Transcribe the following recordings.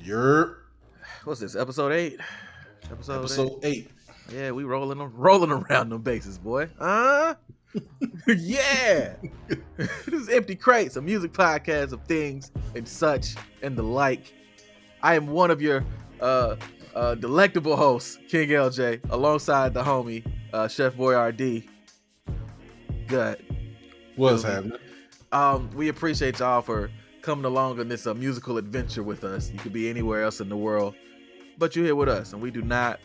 You're What's this? Episode 8? episode 8. Yeah, we rolling around them bases, boy. Yeah. This is Empty Crates, a music podcast of things and such and the like. I am one of your delectable hosts, King LJ, alongside the homie, Chef Boyardee. Good. What's happening? We appreciate y'all for coming along on this musical adventure with us. You could be anywhere else in the world, but you're here with us, and we do not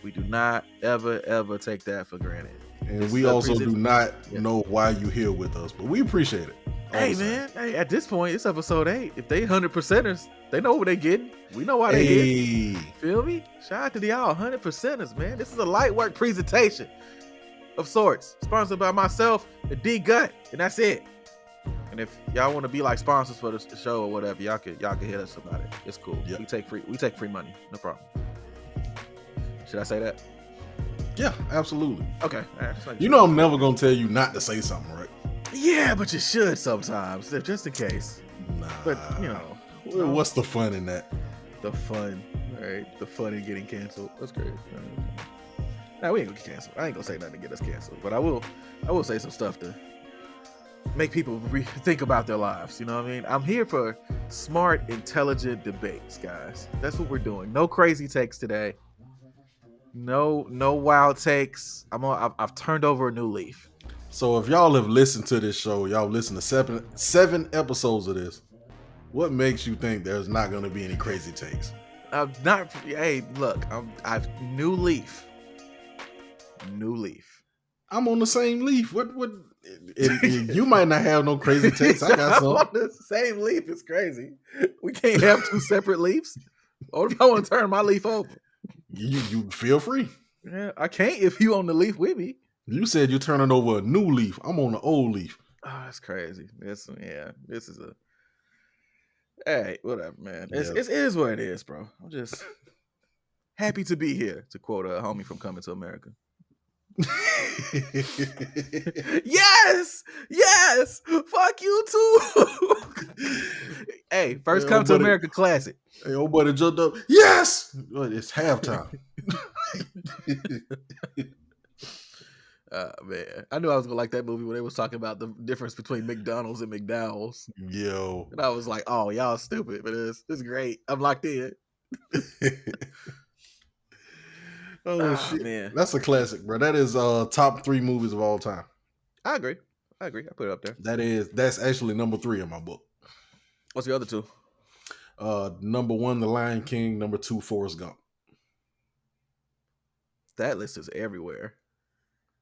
ever take that for granted. And we also do not know why you're here with us, but we appreciate it. Hey man, at this point, it's episode 8. If they 100%ers, they know what they getting. We know why they getting. Feel me? Shout out to y'all 100%ers, man. This is a light work presentation of sorts, sponsored by myself and D Gut, and that's it. And if y'all want to be like sponsors for the show or whatever, y'all can hit us about it. It's cool. Yep. We take free money, no problem. Should I say that? Yeah, absolutely. Okay. You know I'm never gonna tell you not to say something, right? Yeah, but you should sometimes, just in case. Nah. But you know, what's the fun in that? The fun, right? The fun in getting canceled. That's great. Nah, we ain't gonna get canceled. I ain't gonna say nothing to get us canceled, but I will say some stuff to make people think about their lives. You know what I mean? I'm here for smart, intelligent debates, guys. That's what we're doing. No crazy takes today. No wild takes. I've turned over a new leaf. So if y'all have listened to this show, y'all listened to seven episodes of this, what makes you think there's not going to be any crazy takes? Hey, look, I've new leaf. I'm on the same leaf. What? You might not have no crazy takes. I got some. On the same leaf is crazy. We can't have two separate leaves. Or if I want to turn my leaf over, you feel free. Yeah, I can't if you on the leaf with me. You said you're turning over a new leaf. I'm on the old leaf. Oh, that's crazy. This is a. Hey, whatever, man. It is what it is, bro. I'm just happy to be here, to quote a homie from Coming to America. Yes, fuck you too. Hey, first Come to America classic. Hey, old buddy jumped up. Yes, it's halftime. Man, I knew I was gonna like that movie when they was talking about the difference between McDonald's and McDowell's. Yo, and I was like, oh, y'all stupid, but it's great. I'm locked in. Oh shit, man, that's a classic, bro. That is top 3 movies of all time. I agree. I put it up there. That's actually number 3 in my book. What's the other 2? Number 1, The Lion King. Number 2, Forrest Gump. That list is everywhere.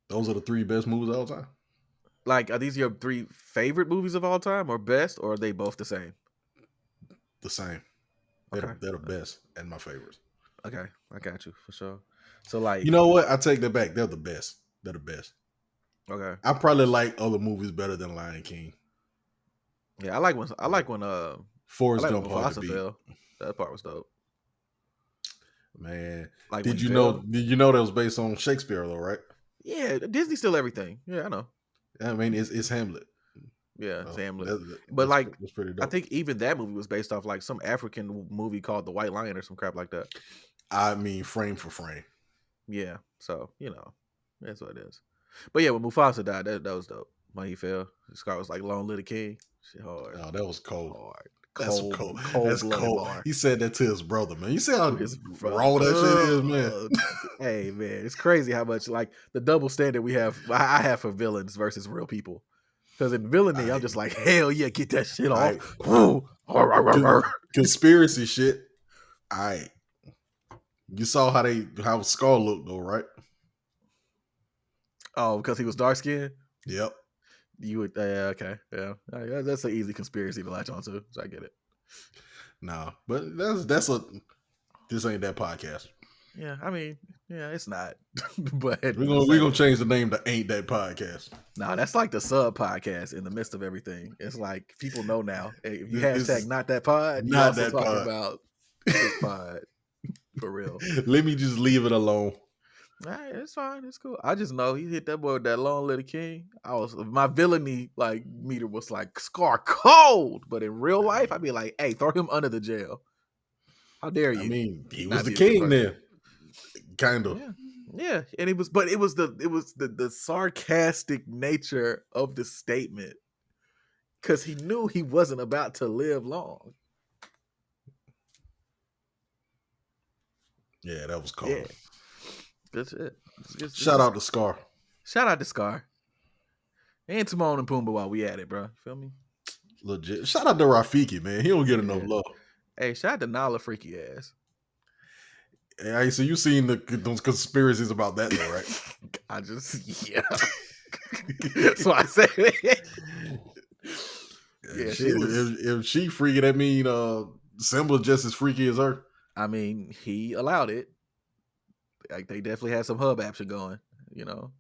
Those are the 3 best movies of all time. Like, are these your 3 favorite movies of all time, or best, or are they both the same? The same. They're the best and my favorites. Okay, I got you for sure. So, like, you know what? I take that back. They're the best. They're the best. Okay. I probably like other movies better than Lion King. Yeah, I like when Forrest Gump fell. That part was dope. Man, like, did you know that was based on Shakespeare though, right? Yeah, Disney still everything. Yeah, I know. I mean, it's Hamlet. Yeah, it's Hamlet. But like, it's pretty dope. I think even that movie was based off like some African movie called The White Lion or some crap like that. I mean, frame for frame. Yeah, so that's what it is. But yeah, when Mufasa died, that was dope. When he fell, Scar was like, "Long live the king." Shit hard. Oh, that was cold. Hard. That's cold. That's cold. Bar. He said that to his brother, man. You see how raw that shit is, man. Hey, man, it's crazy how much like the double standard I have for villains versus real people. Because in villainy, I'm just like, hell yeah, get that shit off. Conspiracy shit. You saw how Scar looked though, right? Oh, because he was dark skinned? Yep. You would, okay, yeah. That's an easy conspiracy to latch onto, so I get it. No, but this ain't that podcast. Yeah, I mean, yeah, it's not. But we're gonna change the name to Ain't That Podcast. No, that's like the sub podcast in the midst of everything. It's like people know now. Hey, if you hashtag not that pod, you not also that talking pod. About this pod. For real. Let me just leave it alone. Right, it's fine. It's cool. I just know he hit that boy with that long little king. My villainy like meter was like Scar cold, but in real life, I'd be like, hey, throw him under the jail. How dare you? I mean, he was not the be a good king person. then, kind of. Yeah. Yeah, and it was the sarcastic nature of the statement because he knew he wasn't about to live long. Yeah, that was cold. Yeah, that's it. Shout out to Scar. Shout out to Scar and Timon and Pumbaa while we at it, bro. You feel me? Legit. Shout out to Rafiki, man. He don't get enough love. Hey, shout out to Nala freaky ass. Hey, so you seen those conspiracies about that though, right? I just That's why I said it. Yeah, if she freaky, that mean Simba just as freaky as her. I mean, he allowed it. Like they definitely had some hub action going, you know.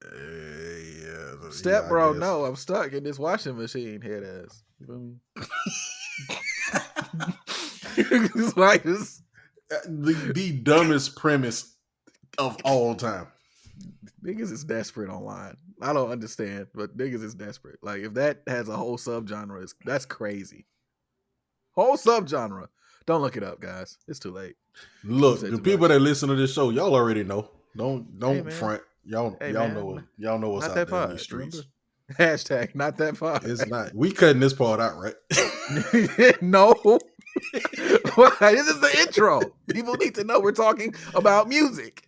Yeah. Step bro, no, I'm stuck in this washing machine head ass. You feel me? It's like this. The dumbest premise of all time. Niggas is desperate online. I don't understand, but niggas is desperate. Like if that has a whole subgenre, that's crazy. Whole subgenre. Don't look it up, guys. It's too late. Look, the people that listen to this show, y'all already know. Don't front. Y'all know what's out there in these streets. Remember? Hashtag not that part. It's not. We cutting this part out, right? No. This is the intro. People need to know we're talking about music.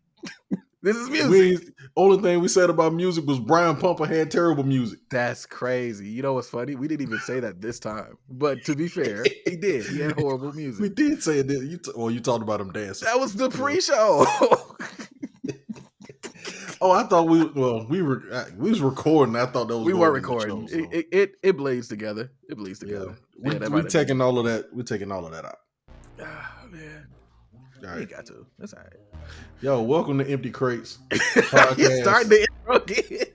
This is music. Only thing we said about music was Brian Pumper had terrible music. That's crazy. You know what's funny? We didn't even say that this time. But to be fair, he did. He had horrible music. We did say it. You talked about him dancing. That was the pre-show. Oh, I thought we was recording. I thought that was we were recording. Show, so. It bleeds together. It bleeds together. Yeah. We're taking all of that. We're taking all of that out. Ah, man. All right. Got to. That's all right. Yo, welcome to Empty Crates podcast. Starting the intro again.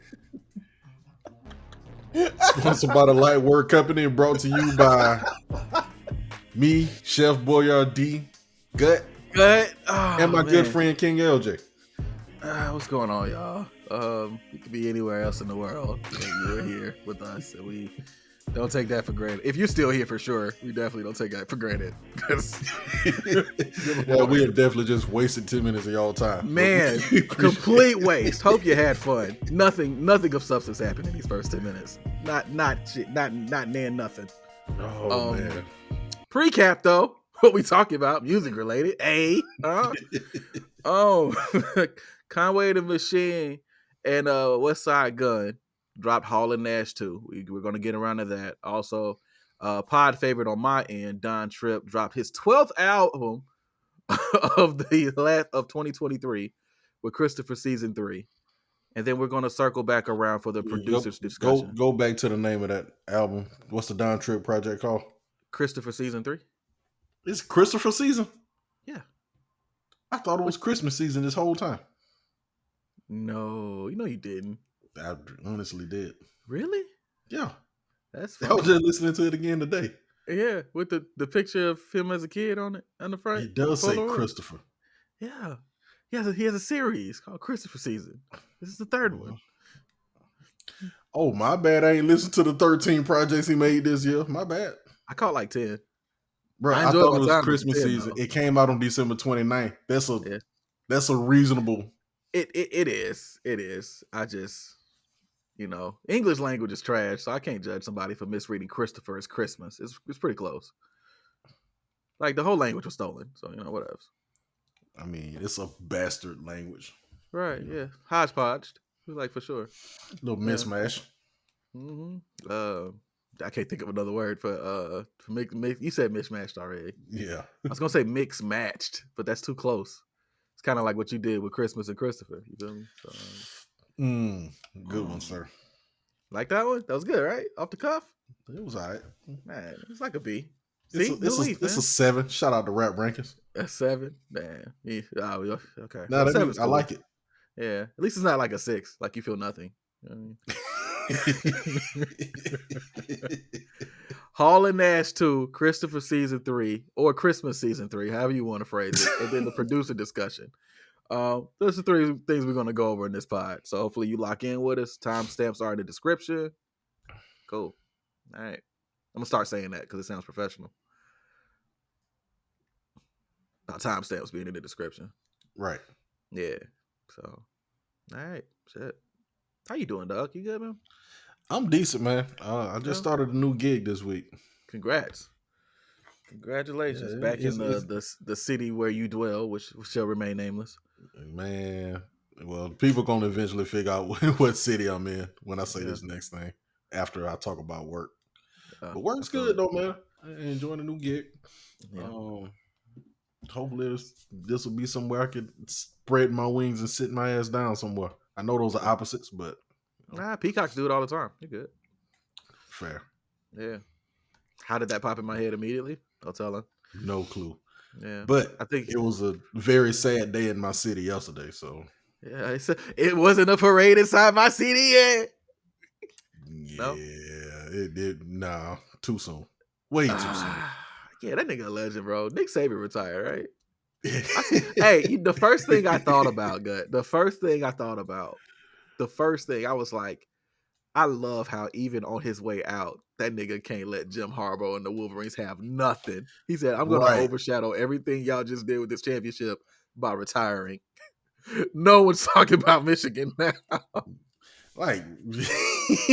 Sponsored by the Light Work Company and brought to you by me, Chef Boyardee, Gut, and my good friend King LJ. What's going on, y'all? You could be anywhere else in the world, and you're here with us, and we don't take that for granted. If you're still here, for sure, we definitely don't take that for granted. Yeah, we have definitely just wasted 10 minutes of y'all time. Man, complete waste. Hope you had fun. Nothing of substance happened in these first 10 minutes. Not shit. Not near nothing. Oh man. Recap though. What we talking about? Music related. Conway the Machine and Westside Gunn dropped Hall and Nash 2. We're going to get around to that. Also, pod favorite on my end, Don Tripp, dropped his 12th album of 2023 with Christopher Season 3. And then we're going to circle back around for the producers discussion. Go back to the name of that album. What's the Don Tripp project called? Christopher Season 3. It's Christopher Season? Yeah. I thought it was Christmas season this whole time. No, you didn't. I honestly did. Really? Yeah. That's funny. I was just listening to it again today. Yeah, with the picture of him as a kid on the front. It does say Christopher. Yeah. He has a series called Christopher Season. This is the third one. Oh, my bad. I ain't listened to the 13 projects he made this year. My bad. I caught like 10. Bro, I thought it was Christmas season. Though. It came out on December 29th. That's a reasonable. It is. I just, English language is trash, so I can't judge somebody for misreading Christopher as Christmas. It's pretty close. Like the whole language was stolen, so what else? I mean, it's a bastard language. Right? Yeah, hodgepodge. Like for sure. A little mismatch. Mm-hmm. I can't think of another word for mix. You said mismatched already. Yeah. I was gonna say mix matched, but that's too close. It's kind of like what you did with Christmas and Christopher. You feel me? So, good one, sir. Like that one? That was good, right? Off the cuff? It was all right. Man, it's like a B. It's a 7. Shout out to Rap Rankings. A 7? Man. Yeah. Oh, okay. No, cool. I like it. Yeah. At least it's not like a 6. Like you feel nothing. You know what I mean? Hall and Nash 2, Christopher Season 3, or Christmas Season 3, however you want to phrase it, and then the producer discussion. Those are 3 things we're going to go over in this pod. So hopefully you lock in with us. Timestamps are in the description. Cool. All right. I'm going to start saying that because it sounds professional. timestamps being in the description. Right. Yeah. So, all right. Shit. How you doing, dog? You good, man? I'm decent, man. I just started a new gig this week. Congrats. Congratulations. Back in the city where you dwell, which shall remain nameless. Man, well, people gonna eventually figure out what city I'm in when I say this next thing after I talk about work. But work's good though, man. I enjoying the new gig. Yeah. Hopefully this will be somewhere I could spread my wings and sit my ass down somewhere. I know those are opposites, but nah, peacocks do it all the time. You're good. Fair. Yeah. How did that pop in my head immediately? I'll tell her. No clue. Yeah. But I think it was a very sad day in my city yesterday, so yeah, it wasn't a parade inside my city yet. Yeah, it did. Nah, too soon. Way too soon. Yeah, that nigga a legend, bro. Nick Saban retired, right? Hey, the first thing I thought about, the first thing I was like, I love how even on his way out, that nigga can't let Jim Harbaugh and the Wolverines have nothing. He said, I'm going to overshadow everything y'all just did with this championship by retiring. No one's talking about Michigan now. Like,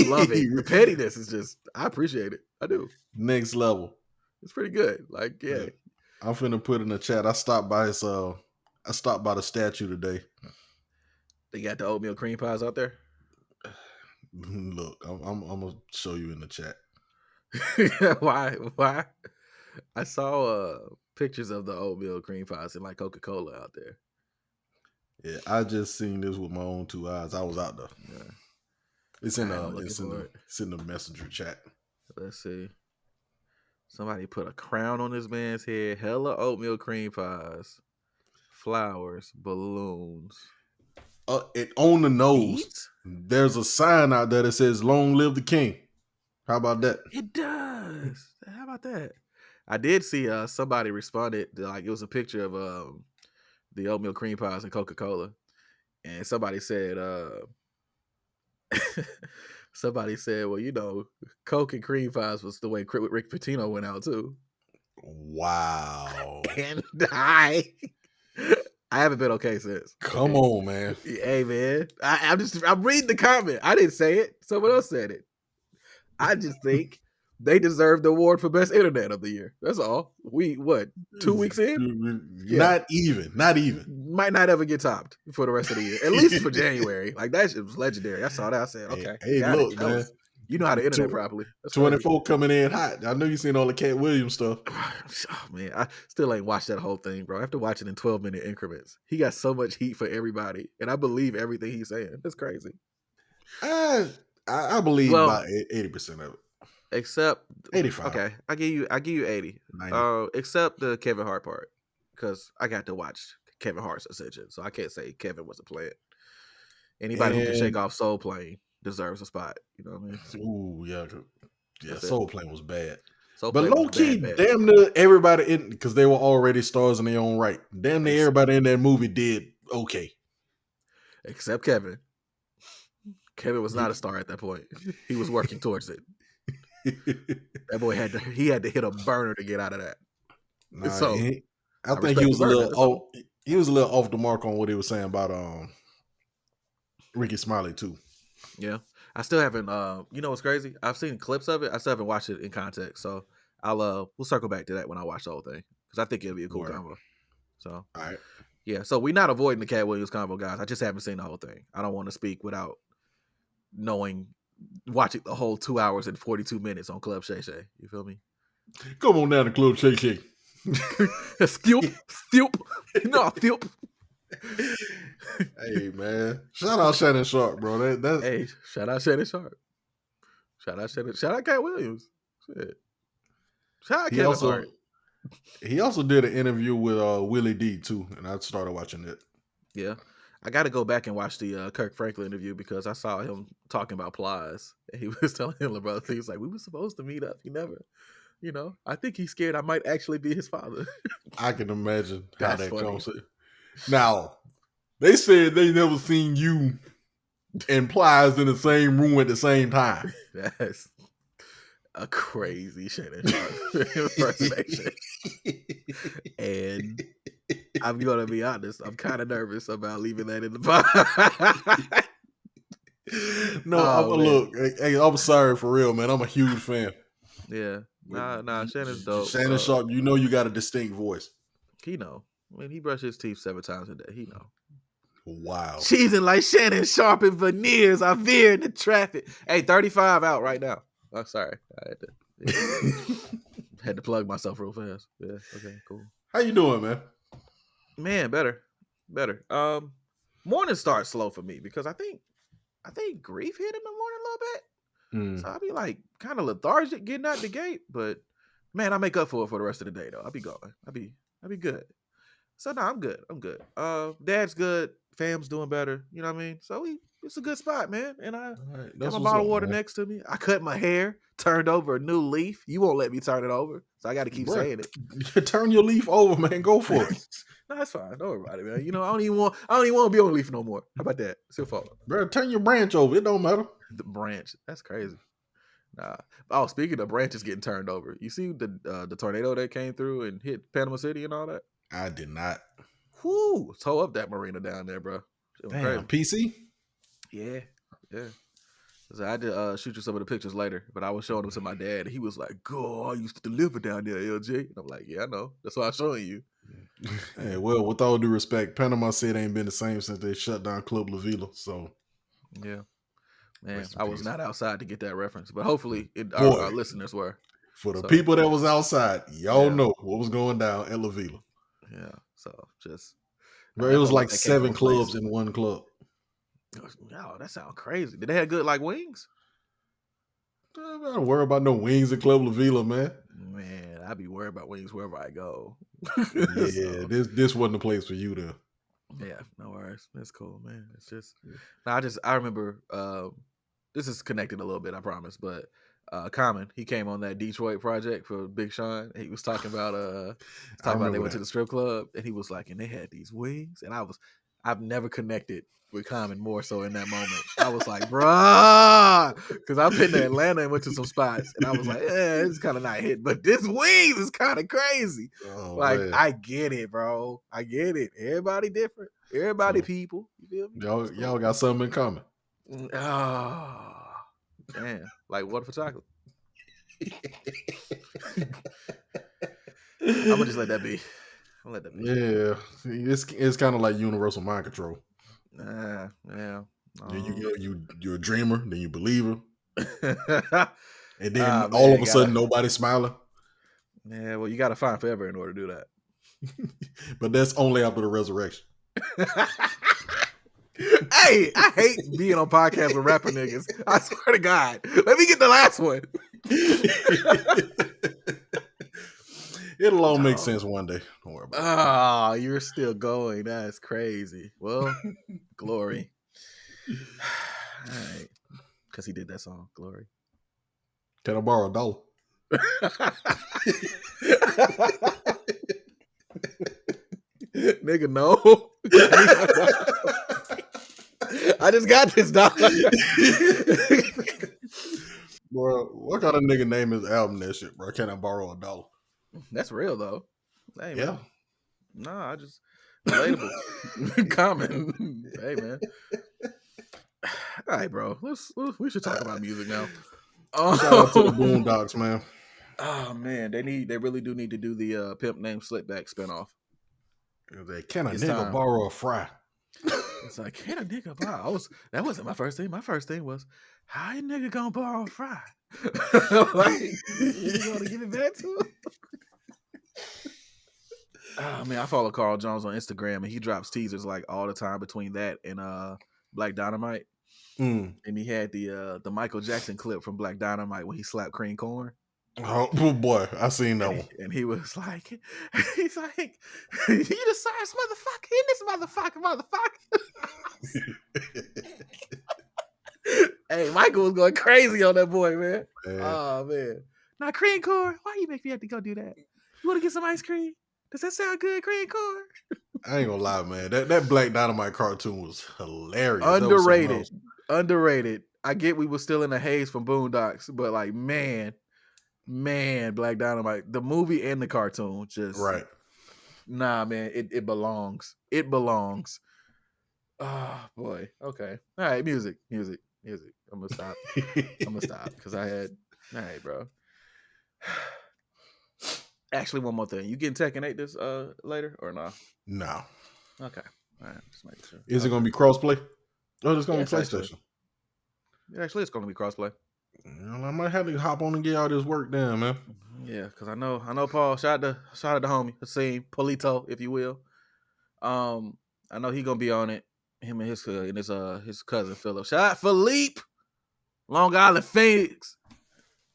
love it. The pettiness is just, I appreciate it. I do. Next level. It's pretty good. Like, yeah. I'm finna put in the chat. I stopped by the statue today. They got the oatmeal cream pies out there? Look, I'm gonna show you in the chat. Why? I saw pictures of the oatmeal cream pies and like Coca-Cola out there. Yeah, I just seen this with my own two eyes. I was out there. Yeah. It's in the messenger chat. Let's see. Somebody put a crown on this man's head. Hella oatmeal cream pies, flowers, balloons. It on the nose. There's a sign out there that says "Long live the king." How about that? It does. How about that? I did see somebody responded like it was a picture of the oatmeal cream pies and Coca-Cola, and somebody said well, you know, Coke and cream pies was the way Rick Pitino went out too. Wow. And I haven't been okay since. Come on, man. Hey, man. I'm reading the comment. I didn't say it. Someone else said it. I just think they deserve the award for best internet of the year. That's all. 2 weeks in? Not even. Might not ever get topped for the rest of the year. At least for January. Like, that shit was legendary. I saw that. I said, okay. Hey, look, man. You know how to internet properly. That's 24 coming in hot. I know you seen all the Cat Williams stuff. Oh, man. I still ain't watched that whole thing, bro. I have to watch it in 12-minute increments. He got so much heat for everybody. And I believe everything he's saying. That's crazy. I believe about 80% of it. Except 85. Okay, I give you 80. Except the Kevin Hart part, because I got to watch Kevin Hart's Ascension, so I can't say Kevin was a player. Anybody who can shake off Soul Plane deserves a spot. You know what I mean? Ooh, yeah. Soul Plane was bad. But low key, damn near everybody in, because they were already stars in their own right. Damn near everybody in that movie did okay, except Kevin. Kevin was not a star at that point. He was working towards it. That boy had to hit a burner to get out of that. Nah, so I think he was a little off the mark on what he was saying about Ricky Smiley too. Yeah, I still haven't. You know what's crazy? I've seen clips of it. I still haven't watched it in context. So we'll circle back to that when I watch the whole thing, because I think it'll be a cool combo. So all right, yeah. So we're not avoiding the Cat Williams combo, guys. I just haven't seen the whole thing. I don't want to speak without watching the whole 2 hours and 42 minutes on Club Shay Shay. You feel me? Come on down to Club Shay Shay. Stoop. No, stoop. Hey, man. Shout out Shannon Sharp, bro. Hey, shout out Shannon Sharp. Shout out Cat Williams. Shit. Shout out Kevin Hart. He also did an interview with Willie D too, and I started watching it. Yeah. I got to go back and watch the Kirk Franklin interview, because I saw him talking about Plies. And he was telling him, brother, he was like, we were supposed to meet up. He never, I think he's scared I might actually be his father. I can imagine how that comes. Now, they said they never seen you and Plies in the same room at the same time. That's a crazy Shannon Sharp impersonation. And I'm gonna be honest. I'm kind of nervous about leaving that in the pod. No, look. Hey, I'm sorry for real, man. I'm a huge fan. Yeah, nah. Shannon's dope. Shannon Sharp, you know you got a distinct voice. He know. I mean, he brushes his teeth 7 times a day. He know. Wow. Cheesing like Shannon Sharp and veneers. I veer in the traffic. Hey, 35 out right now. Oh, sorry. I had to plug myself real fast. Yeah. Okay. Cool. How you doing, man? Man, better. Morning starts slow for me because I think grief hit in the morning a little bit. So I'll be like kind of lethargic getting out the gate, but man, I make up for it for the rest of the day though. I'll be going. I'll be good. So no, I'm good. Dad's good. Fam's doing better. You know what I mean? So it's a good spot, man. And I got my bottle of water next to me. I cut my hair, turned over a new leaf. You won't let me turn it over, so I got to keep saying it. Turn your leaf over, man. Go for it. No, that's fine. Don't worry about it, man. You know, I don't even want to be on the leaf no more. How about that? It's your fault. Bro, turn your branch over. It don't matter. The branch. That's crazy. Nah. Oh, speaking of branches getting turned over, you see the tornado that came through and hit Panama City and all that? I did not. Whoo! Tow up that marina down there, bro. Damn, PC? Yeah. So I had to shoot you some of the pictures later, but I was showing them to my dad. And he was like, "God, I used to deliver down there, LJ." And I'm like, "Yeah, I know. That's why I'm showing you." Hey, well, with all due respect, Panama City ain't been the same since they shut down Club La Vila. So, yeah, man, I was not outside to get that reference, but hopefully our listeners were. For the people that was outside, y'all know what was going down at La Vila. Yeah, so just bro, it was like 7 clubs in one club. Oh, that sounds crazy. Did they have good like wings? I don't worry about no wings at Club La Vila, man. Man, I be worried about wings wherever I go. Yeah, this wasn't the place for you to. Yeah, no worries. That's cool, man. It's just I remember this is connected a little bit, I promise, but Common, he came on that Detroit project for Big Sean. He was talking about they went to the strip club and he was like, and they had these wings, and I've never connected with Common more so in that moment. I was like, bruh, because I've been to Atlanta and went to some spots, and I was like, it's kind of not hit, but this wings is kind of crazy. Oh, like, man. I get it, bro. I get it. Everybody different. Everybody people. You feel me? Y'all got something in common. Oh, damn. Like water for chocolate. I'm gonna just let that be. Yeah, it's kind of like universal mind control. Yeah. You're a dreamer, then you believer, and then all of a sudden nobody's smiling. Yeah, well, you got to find forever in order to do that. But that's only after the resurrection. Hey, I hate being on podcasts with rapper niggas. I swear to God. Let me get the last one. It'll all make sense one day. Don't worry about it. Oh, you're still going. That's crazy. Well, Glory. All right. Because he did that song, Glory. Can I borrow $1? Nigga, no. I just got this dollar. Bro, what kind of nigga name his album that shit, bro? Can I borrow $1? That's real though. Hey, yeah. Man. Nah, I just relatable. Common. Hey man. All right, bro. We should talk about music now. Shout out to the Boondocks, man. Oh man, they really do need to do the Pimp Named Slickback spinoff. Can a nigga borrow a fry? It's like, can a nigga borrow? That wasn't my first thing. My first thing was, how a nigga gonna borrow a fry? Like, you gonna give it back to him? Oh man, I follow Carl Jones on Instagram, and he drops teasers like all the time between that and Black Dynamite. And he had the Michael Jackson clip from Black Dynamite when he slapped Cream Corn. Oh boy, I seen that one. And he was like, he's like, you the size motherfucker in this motherfucker. Hey, Michael was going crazy on that boy, man. Oh man. Now Cream Corn, why you make me have to go do that? You want to get some ice cream? Does that sound good, Cream Corn? I ain't gonna lie, man. That Black Dynamite cartoon was hilarious. Underrated. I get we were still in the haze from Boondocks, but like, man, Black Dynamite, the movie and the cartoon, just right. Nah, man, it belongs. It belongs. Oh boy. Okay. All right. Music. I'm gonna stop because I had. All right, bro. Actually, one more thing. You getting Tekken 8 this later or no? No. Okay. All right. Just making sure. Is it gonna be crossplay? Oh, it's gonna be PlayStation. Actually, it's gonna be crossplay. I might have to hop on and get all this work done, man. Yeah, because I know Paul. Shout out the homie, Hasim Polito, if you will. I know he gonna be on it. Him and his cousin Philip. Shout out Philippe, Long Island Phoenix.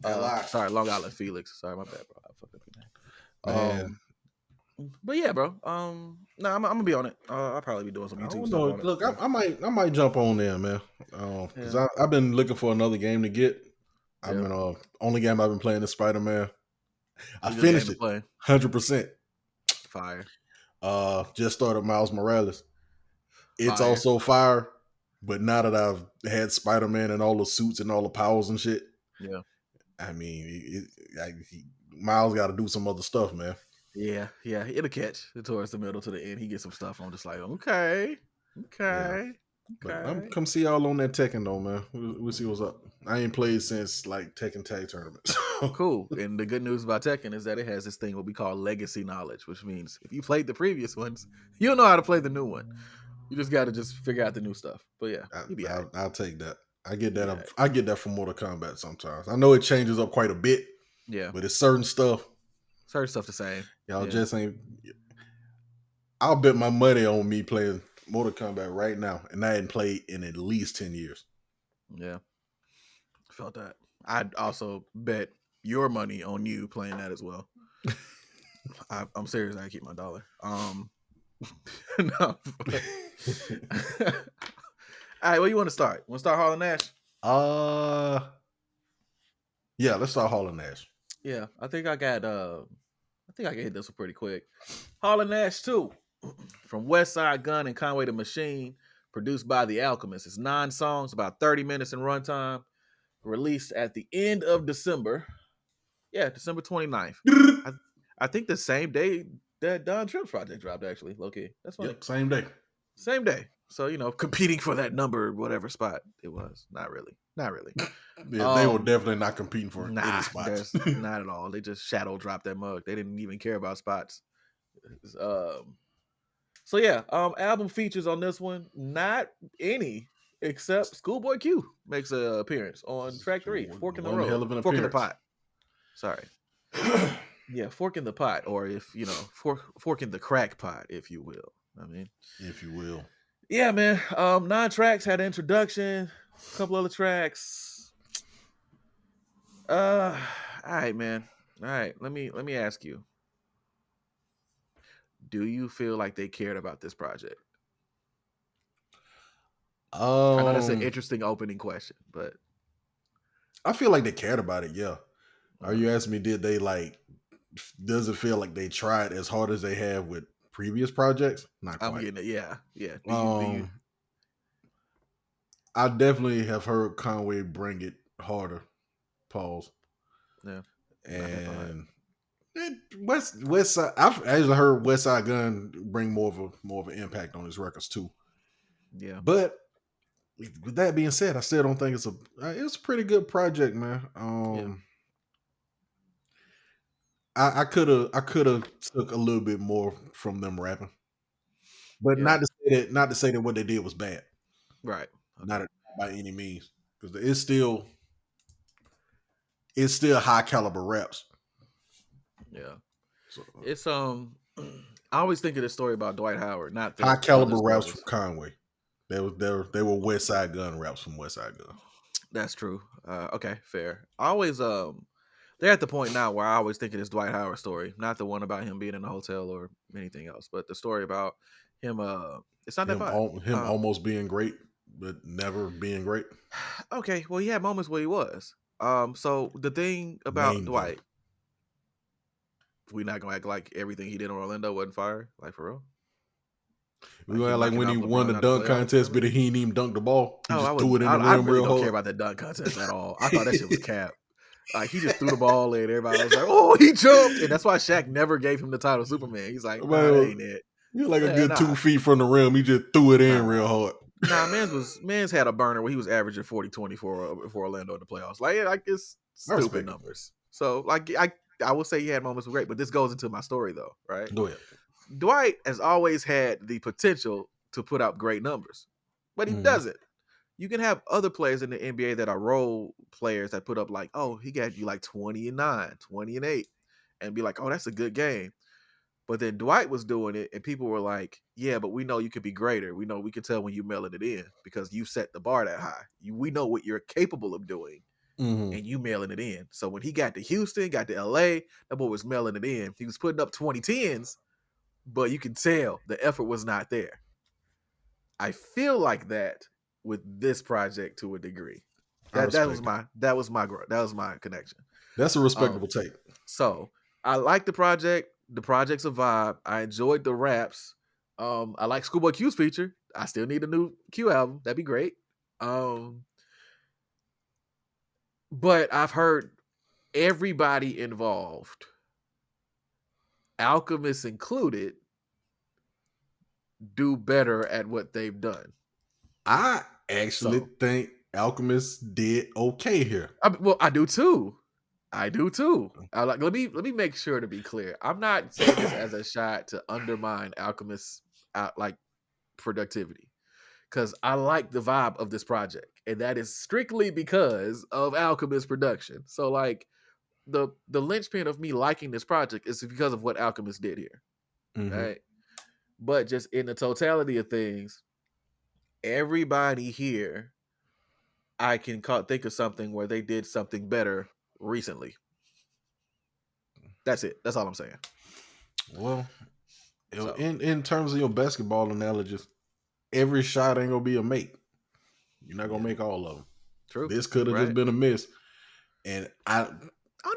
Sorry, Long Island Felix. Sorry, my bad, bro. I fucked up your name. But yeah, bro. I'm gonna be on it. I'll probably be doing some YouTube stuff on it. Look, I might jump on there, man. Because I've been looking for another game to get. I've been only game I've been playing is Spider-Man. I finished it 100%. Fire. Just started Miles Morales. It's also fire, but now that I've had Spider-Man and all the suits and all the powers and shit, yeah. I mean, Miles got to do some other stuff, man. Yeah, it'll catch towards the middle to the end. He gets some stuff. I'm just like, okay. But I'm come see y'all on that Tekken though, man. We'll see what's up. I ain't played since like Tekken Tag tournaments. Cool. And the good news about Tekken is that it has this thing what we call legacy knowledge, which means if you played the previous ones, you'll know how to play the new one. You just got to figure out the new stuff. But yeah, I'll take that. I get that. I get that from Mortal Kombat sometimes. I know it changes up quite a bit. Yeah, but it's certain stuff. The same. Y'all just ain't. I'll bet my money on me playing Mortal Kombat right now, and I hadn't played in at least 10 years. Yeah, felt that. I'd also bet your money on you playing that as well. I'm serious. I keep my dollar. No. All right, where you want to start? Want to start Hall and Nash? Yeah, let's start Hall and Nash. Yeah, I think I can hit this one pretty quick. Hall and Nash 2 from Westside Gunn and Conway the Machine, produced by The Alchemist. It's 9 songs, about 30 minutes in runtime, released at the end of December. Yeah, December 29th. I think the same day that Don Tripp's project dropped, actually. Low-key. That's funny. Yep, same day. Same day. So, competing for that number, whatever spot it was. Not really. Yeah, they were definitely not competing for any spots. Not at all. They just shadow dropped that mug. They didn't even care about spots. So yeah, album features on this one, not any except Schoolboy Q makes an appearance on track 3, Fork in the Road. Fork in the Pot. Sorry. Yeah, Fork in the Pot, or if fork in the crack pot, if you will. I mean, if you will. Yeah, man. 9 tracks, had an introduction, a couple other tracks. All right, man. All right, let me ask you. Do you feel like they cared about this project? I know that's an interesting opening question, but I feel like they cared about it. Yeah. Are you asking me? Did they does it feel like they tried as hard as they have with previous projects? Not quite. I'm getting it. Yeah. I definitely have heard Conway bring it harder. Pause. Yeah. And Westside. I've actually heard Westside Gunn bring more of an impact on his records too. Yeah. But with that being said, I still don't think it's a pretty good project, man. I could have took a little bit more from them rapping, but not to say that what they did was bad, right? Okay. Not by any means, because it's still high caliber raps. Yeah, so, it's I always think of this story about Dwight Howard, not the high caliber raps from Conway. They were Westside Gunn raps from Westside Gunn. That's true. Okay, fair. I always they're at the point now where I always think of this Dwight Howard story, not the one about him being in a hotel or anything else, but the story about him. It's not that him almost being great, but never being great. Okay, well, he had moments where he was. So the thing about Dwight, we're not gonna act like everything he did in Orlando wasn't fire, like for real. We gonna like when he won the dunk contest, but he didn't even dunk the ball. He just threw it in the rim. I really don't care about that dunk contest at all. I thought that shit was cap. Like he just threw the ball in. Everybody was like, "Oh, he jumped," and that's why Shaq never gave him the title Superman. He's like, "Nah, that ain't it." You're like a good 2 feet from the rim. He just threw it in real hard. Nah, man's had a burner where he was averaging 40-20 for Orlando in the playoffs. Like it's stupid numbers. So like I will say he had moments were great, but this goes into my story though, right? Go ahead. Dwight has always had the potential to put up great numbers, but he doesn't. You can have other players in the NBA that are role players that put up like, oh, he got you like 20-9, 20-8, and be like, oh, that's a good game. But then Dwight was doing it, and people were like, yeah, but we know you could be greater. We know we can tell when you mailing it in because you set the bar that high. We know what you're capable of doing, and you mailing it in. So when he got to Houston, got to LA, that boy was mailing it in. He was putting up 20-10s, but you can tell the effort was not there. I feel like that with this project to a degree. That was my connection. That's a respectable take. So I like the project. The project's a vibe. I enjoyed the raps. I like Schoolboy Q's feature. I still need a new Q album. That'd be great. But I've heard everybody involved, Alchemist included, do better at what they've done. I actually think Alchemist did okay here. I do too. Let me make sure to be clear. I'm not saying this as a shot to undermine Alchemist's like productivity, because I like the vibe of this project, and that is strictly because of Alchemist production. So like the linchpin of me liking this project is because of what Alchemist did here, right? But just in the totality of things, everybody here, I can think of something where they did something better recently. That's it. That's all I'm saying. Well, in terms of your basketball analogies, every shot ain't gonna be a make. You're not gonna make all of them. True. This could have just been a miss, and I don't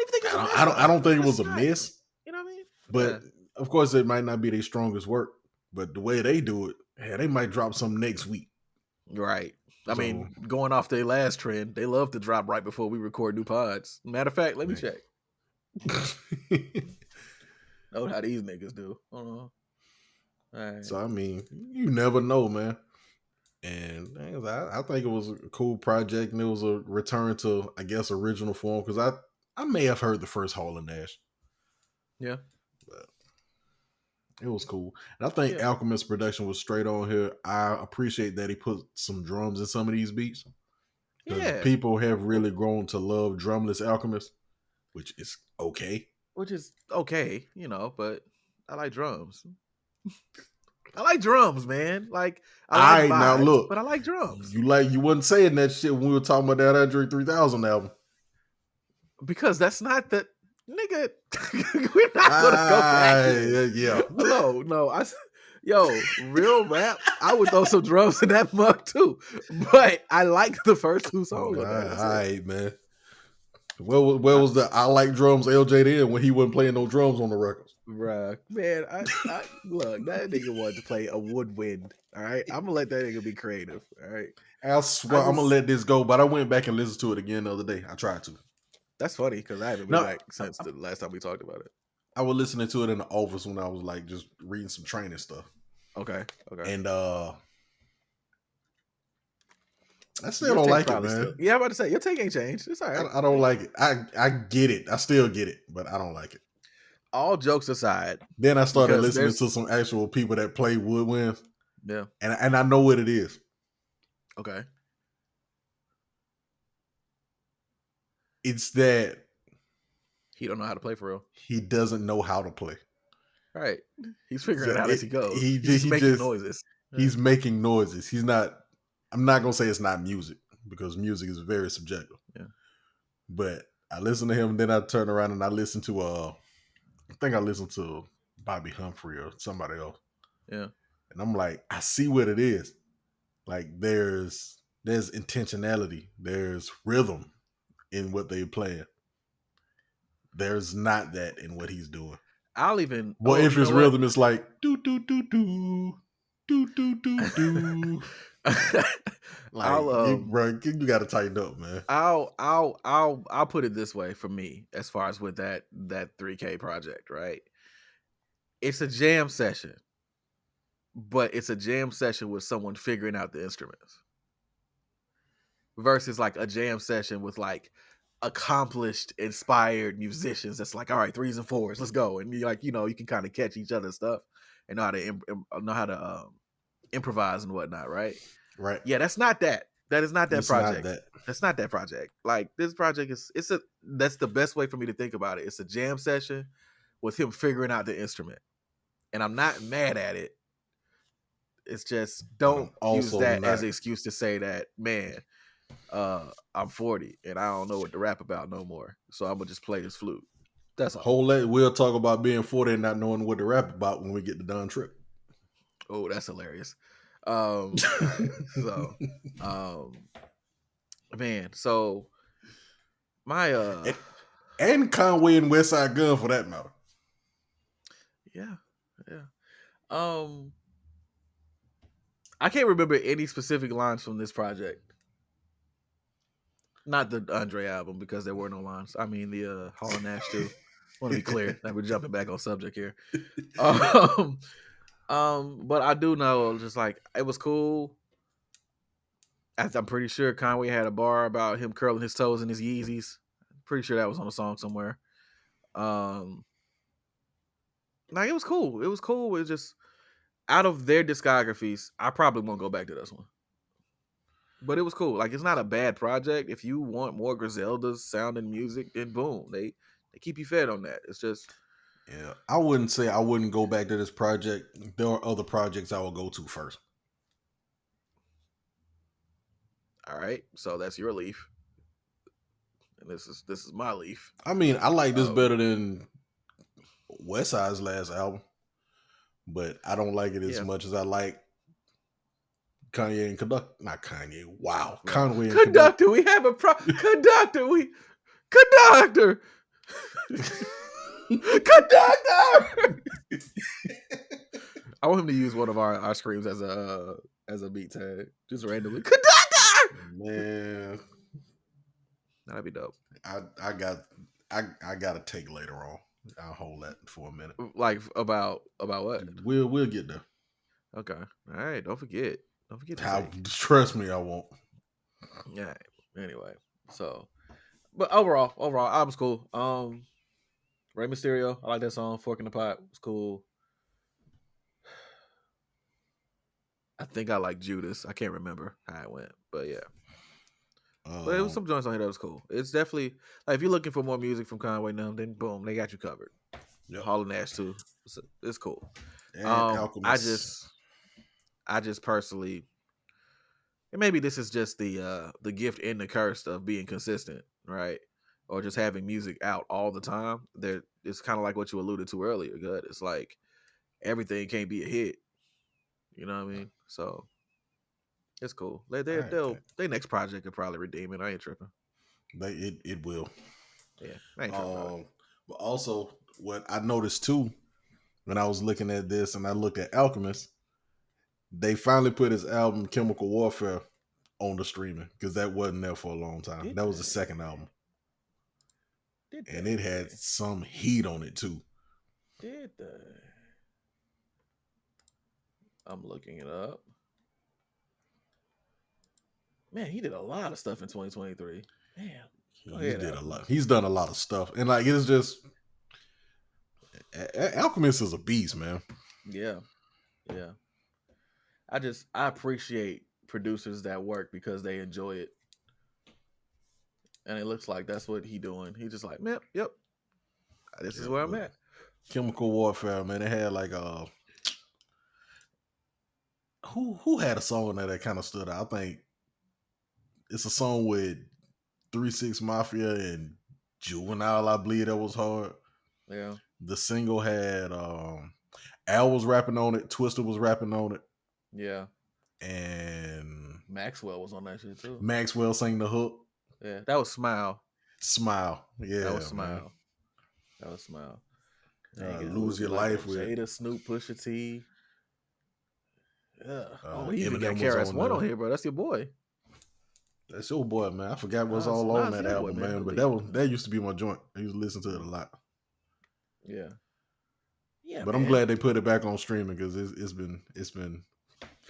even think it's a miss. I don't think it was a miss. You know what I mean? But of course, it might not be their strongest work. But the way they do it, they might drop some next week. Right. I mean, going off their last trend, they love to drop right before we record new pods. Matter of fact, let me check. Know how these niggas do. All right. So I mean, you never know, man. And I think it was a cool project, and it was a return to, I guess, original form, because I may have heard the first Hall of Nash. Yeah. But it was cool. And I think Alchemist production was straight on here. I appreciate that he put some drums in some of these beats. Yeah. People have really grown to love drumless Alchemist, which is okay. But I like drums. I like drums, man. Like I like vibes, now look, but I like drums. You wasn't saying that shit when we were talking about that Andre 3000 album. Because that's not the nigga. We're not gonna go back. Yeah. No, real rap. I would throw some drums in that mug too. But I like the first two songs. All right, man. Where was the I like drums LJ then when he wasn't playing no drums on the records? Bruh, man, I look, that nigga wanted to play a woodwind. All right, I'm gonna let that nigga be creative. All right, I swear I'm gonna let this go. But I went back and listened to it again the other day. I tried to. That's funny because I haven't been back since the last time we talked about it. I was listening to it in the office when I was like just reading some training stuff. Okay. And I still don't like it, man. I'm about to say your take ain't changed. It's all right. I don't like it. I get it. I still get it, but I don't like it. All jokes aside, then I started listening to some actual people that play woodwinds. Yeah, and I know what it is. Okay, it's that he don't know how to play for real. He doesn't know how to play. Right, he's figuring it out as he goes. He's making noises. He's making noises. He's not. I'm not gonna say it's not music because music is very subjective. Yeah, but I listen to him, and then I turn around and I listen to I think I listened to Bobby Humphrey or somebody else. Yeah. And I'm like, I see what it is. Like there's intentionality. There's rhythm in what they're playing. There's not that in what he's doing. If his rhythm is like do do do do do do do do. Like, bro, you got to tighten up, man. I'll put it this way for me, as far as with that 3K project, right? It's a jam session, but it's a jam session with someone figuring out the instruments, versus like a jam session with like accomplished, inspired musicians. That's like, all right, 3s and 4s, let's go, and you like, you can kind of catch each other's stuff and know how to improvise and whatnot, right? Right. Yeah, that's not that. That is not that It's project. not that. That's not that project. Like, this project that's the best way for me to think about it. It's a jam session with him figuring out the instrument, and I'm not mad at it. It's just, don't use that as an excuse to say that, man, I'm 40 and I don't know what to rap about no more, so I'm gonna just play this flute. That's all. We'll talk about being 40 and not knowing what to rap about when we get the done trip. Oh, that's hilarious. Man, so my and Conway and Westside Gunn, for that matter. Yeah. I can't remember any specific lines from this project. Not the Andre album, because there were no lines. I mean, the Hall and Nash too. Want to be clear that we're jumping back on subject here. But I do know, just like, it was cool. I'm pretty sure Conway had a bar about him curling his toes in his Yeezys. I'm pretty sure that was on a song somewhere. Like, it was cool. It was cool. It was just, out of their discographies, I probably won't go back to this one. But it was cool. Like, it's not a bad project. If you want more Griselda's sound and music, then boom, they keep you fed on that. It's just, yeah, I wouldn't say I wouldn't go back to this project. There are other projects I will go to first. All right, so that's your leaf, and this is my leaf. I mean, I like this better than Westside's last album, but I don't like it as much as I like Kanye and Conductor. Not Kanye. Wow, Conway and Conductor. We have a Conductor. Conductor. Conductor. I want him to use one of our screams as a beat tag, just randomly. Conductor. Man, that'd be dope. I got a take later on. I'll hold that for a minute. Like, about what? We'll get there. Okay. All right. Don't forget. Trust me, I won't. Yeah. Anyway, so, but overall, album's cool. Rey Mysterio, I like that song. Fork in the Pot was cool. I think I like Judas. I can't remember how it went, but yeah. But it was some joints on here that was cool. It's definitely, like, if you're looking for more music from Conway now, then boom, they got you covered. Yep. Hall and Nash too. It's cool. And Alchemist. I just personally, and maybe this is just the gift and the curse of being consistent, right? Or just having music out all the time. It's kind of like what you alluded to earlier. Good. It's like everything can't be a hit. You know what I mean? So it's cool. Their next project could probably redeem it. I ain't tripping. It will. Yeah, I ain't tripping. But also, what I noticed too, when I was looking at this and I looked at Alchemist, they finally put his album Chemical Warfare on the streaming, because that wasn't there for a long time. That was the second album. And it had some heat on it too. Did they? I'm looking it up. Man, he did a lot of stuff in 2023. Man, he did a lot. He's done a lot of stuff, and like, it's just, Alchemist is a beast, man. Yeah. I appreciate producers that work because they enjoy it, and it looks like that's what he doing. He just like, man, yep, this is where I'm at. Chemical Warfare, man. They had like who had a song that kind of stood out? I think it's a song with 3 6 Mafia and Juvenile, I believe, that was hard. Yeah. The single had Al was rapping on it, Twister was rapping on it. Yeah. And Maxwell was on that shit too. Maxwell sang the hook. Yeah. That was Smile. Yeah. That was Smile. Lose Your Life with Jada, Snoop, Pusha T. Yeah. You even got Eminem was KRS-One on on here, bro. That's your boy. That's your boy, man. I forgot what's all on Nas that your boy, album, man. man. But Believe. that used to be my joint. I used to listen to it a lot. Yeah. Yeah, but man. I'm glad they put it back on streaming because it's been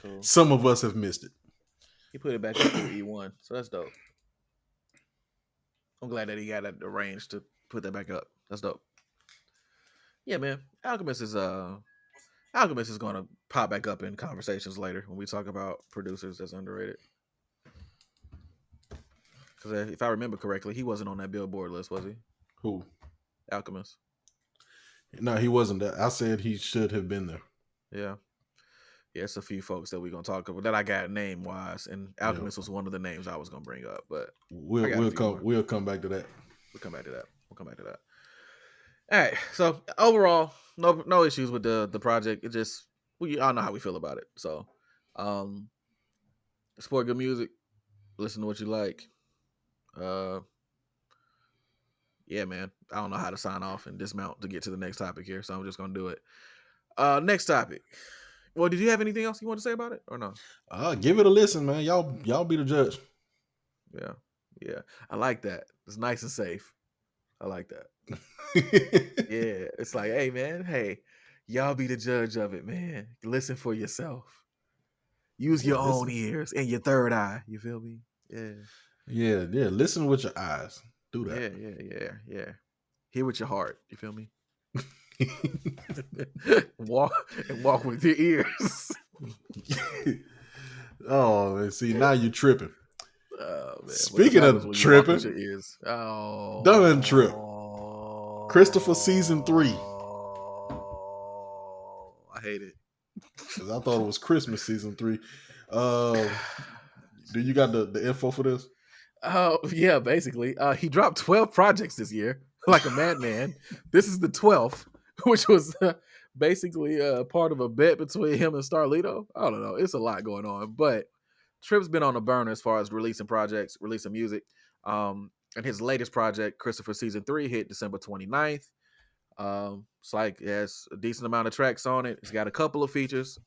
cool. Some of us have missed it. He put it back up through E1, so that's dope. I'm glad that he got the range to put that back up. That's dope. Yeah, man. Alchemist is going to pop back up in conversations later when we talk about producers that's underrated. Because if I remember correctly, he wasn't on that Billboard list, was he? Who? Alchemist. No, he wasn't. I said he should have been there. Yeah. Yeah, it's a few folks that we're gonna talk about that I got name wise, and Alchemist was one of the names I was gonna bring up. But we'll come back to that. We'll come back to that. All right. So overall, no issues with the project. It just we all know how we feel about it. So, support good music. Listen to what you like. Yeah, man. I don't know how to sign off and dismount to get to the next topic here, so I'm just gonna do it. Next topic. Well, did you have anything else you want to say about it or no? Give it a listen, man. Y'all be the judge. Yeah. I like that. It's nice and safe. I like that. Yeah. It's like, hey, man, y'all be the judge of it, man. Listen for yourself. Use your own ears and your third eye. You feel me? Yeah. Listen with your eyes. Do that. Yeah. Hear with your heart. You feel me? walk with your ears. Oh, man, see, now you're tripping. Oh, man. Speaking of tripping, your ears. Done trip. Christopher season 3. I hate it. Because I thought it was Christmas season 3. Do you got the info for this? Oh, yeah, basically. He dropped 12 projects this year, like a madman. This is the 12th, which was basically part of a bet between him and Starlito. I don't know. It's a lot going on. But Trip's been on the burner as far as releasing projects, releasing music. And his latest project, Christopher Season 3, hit December 29th. It's like it has a decent amount of tracks on it. It's got a couple of features,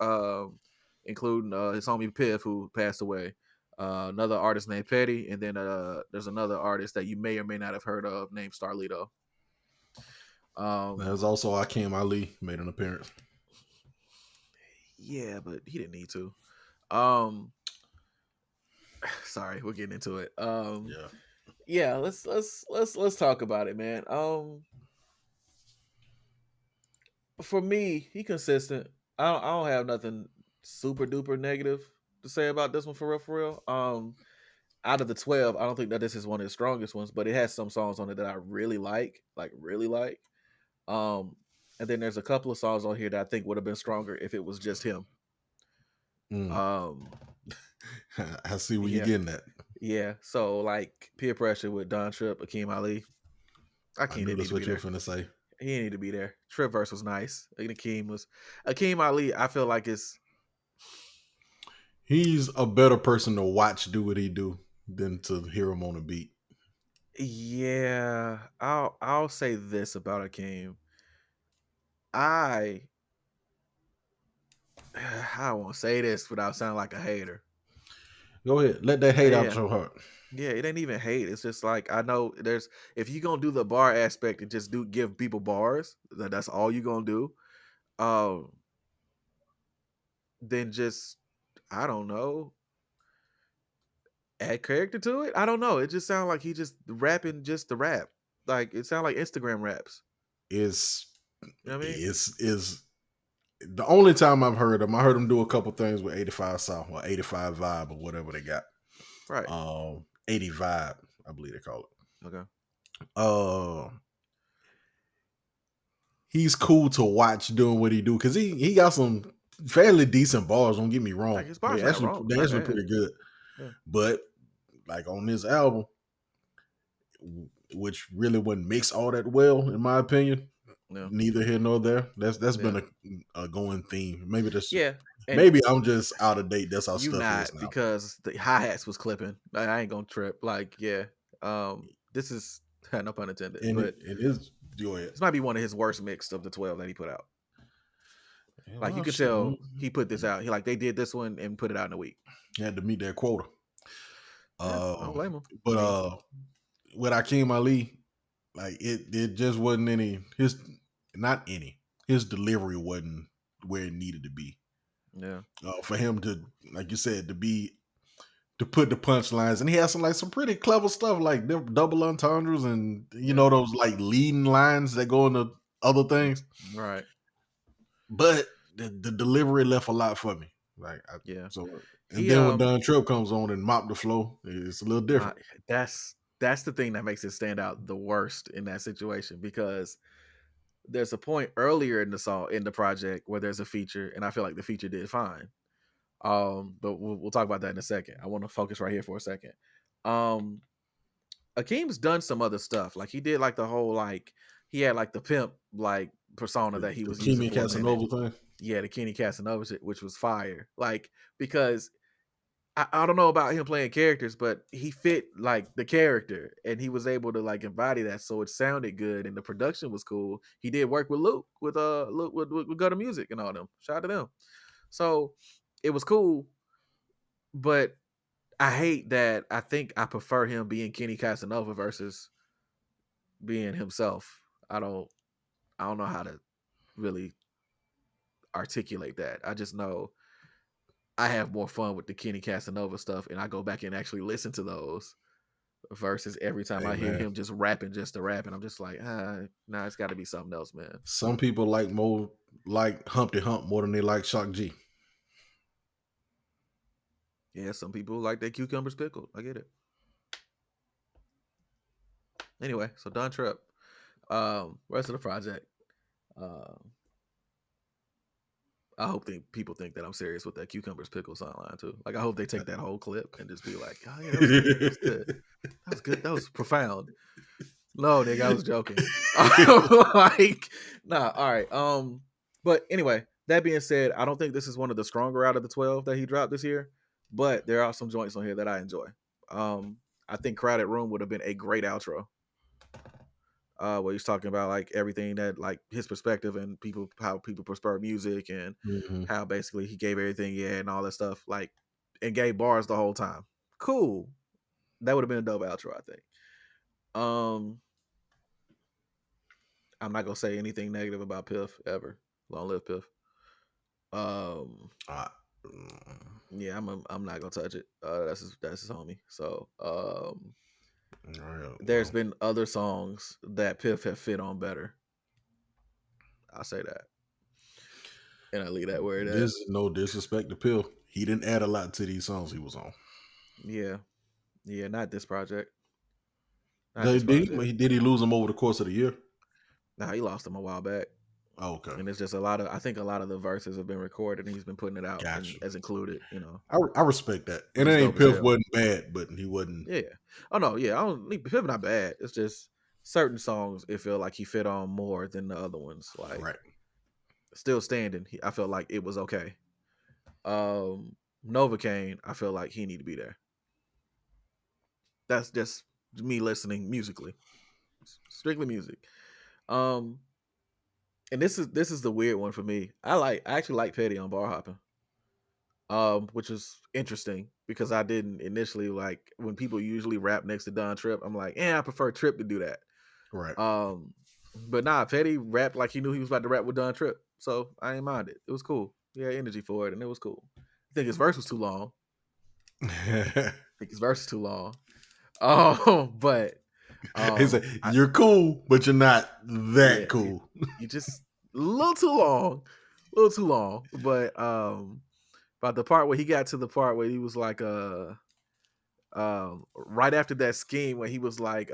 including his homie Piff, who passed away. Another artist named Petty, and then there's another artist that you may or may not have heard of named Starlito. There's also Akeem Ali made an appearance. Yeah, but he didn't need to. Sorry, we're getting into it. Yeah, let's talk about it, man. For me, he consistent. I don't have nothing super duper negative to say about this one for real. Out of the 12, I don't think that this is one of the strongest ones, but it has some songs on it that I really like. And then there's a couple of songs on here that I think would have been stronger if it was just him. I see where you're getting at. Yeah, so like Peer Pressure with Don Trip, Akeem Ali. I knew that's what you were finna say. He didn't need to be there. Trip verse was nice. And Akeem Ali, I feel like he's a better person to watch do what he do than to hear him on a beat. Yeah, I'll say this about Akeem. I won't say this without sounding like a hater. Go ahead. Let that hate out your heart. Yeah, it ain't even hate. It's just like, I know if you're going to do the bar aspect and just give people bars, that's all you're going to do. Then just, I don't know, add character to it. I don't know. It just sounds like he just rapping just the rap. Like, it sounds like Instagram raps. You know what I mean? Is the only time I've heard him. I heard him do a couple things with 85 South or 85 Vibe or whatever they got. Right. 80 Vibe, I believe they call it. Okay. He's cool to watch doing what he do because he got some fairly decent bars. Don't get me wrong. Like, his bars they're actually pretty good. Yeah. But like on this album, which really wouldn't mix all that well, in my opinion. Yeah. Neither here nor there. That's been a going theme. Maybe that's maybe I'm just out of date. That's how stuff is now. Because the hi-hats was clipping. I ain't gonna trip. Like, yeah. This is no pun intended. And but it is. This might be one of his worst mix of the 12 that he put out. Like you could tell he put this out. They did this one and put it out in a week. He had to meet that quota. I don't blame him. But with Akeem Ali, like it just wasn't his delivery wasn't where it needed to be. Yeah. For him to, like you said, to put the punchlines, and he has some pretty clever stuff like double entendres and you know those like leading lines that go into other things. Right. But the delivery left a lot for me. Then when Don Tripp comes on and mop the flow, it's a little different. That's the thing that makes it stand out the worst in that situation, because there's a point earlier in the song, in the project, where there's a feature, and I feel like the feature did fine. But we'll talk about that in a second. I want to focus right here for a second. Akeem's done some other stuff. Like he did like the whole he had like the pimp like persona that he was using. The Kenny Casanova thing. Yeah, the Kenny Casanova shit, which was fire. Like, because I don't know about him playing characters, but he fit like the character, and he was able to like embody that, so it sounded good, and the production was cool. He did work with Luke with Gutter Music and all them. Shout out to them. So it was cool, but I hate that. I think I prefer him being Kenny Casanova versus being himself. I don't know how to really articulate that. I just know I have more fun with the Kenny Casanova stuff, and I go back and actually listen to those versus every time I hear him just rapping just to rap, and I'm just like, nah, it's got to be something else, man. Some people like Humpty Hump more than they like Shock G. Yeah, some people like their cucumbers pickled. I get it. Anyway, so Don Tripp, rest of the project. I hope people think that I'm serious with that cucumbers pickle sideline too. Like I hope they take that whole clip and just be like, "Oh yeah, that was good. That was good. That was good. That was profound." No, nigga, I was joking. Nah. All right. But anyway, that being said, I don't think this is one of the stronger out of the 12 that he dropped this year. But there are some joints on here that I enjoy. I think Crowded Room would have been a great outro. Where he's talking about like everything that like his perspective and how people prefer music, and how basically he gave everything and all that stuff, like, and gave bars the whole time. Cool. That would have been a dope outro, I think. I'm not gonna say anything negative about Piff ever. Long live Piff. Yeah, I'm not gonna touch it. That's his homie. So there's been other songs that Piff have fit on better. I'll say that. And I leave that where it is. No disrespect to Piff. He didn't add a lot to these songs he was on. Yeah. Yeah, not this project. Did he lose them over the course of the year? Nah, he lost them a while back. Oh, okay. And it's just I think a lot of the verses have been recorded and he's been putting it out as included, you know. I respect that. And it ain't Piff wasn't bad, but he wasn't. Yeah. Oh no, yeah. I don't think Piff not bad. It's just certain songs it felt like he fit on more than the other ones. Like Still Standing, I felt like it was okay. Novocaine, I feel like he need to be there. That's just me listening musically. Strictly music. And this is the weird one for me. I actually like Petty on Bar Hopping, which is interesting because I didn't initially like when people usually rap next to Don Tripp. I'm like, I prefer Tripp to do that. Right. But nah, Petty rapped like he knew he was about to rap with Don Tripp, so I ain't mind it. It was cool. He had energy for it, and it was cool. I think his verse was too long. But. He said, "You're cool, but you're not that cool. You just a little too long. But about the part where he got to the part where he was like, right after that scheme where he was like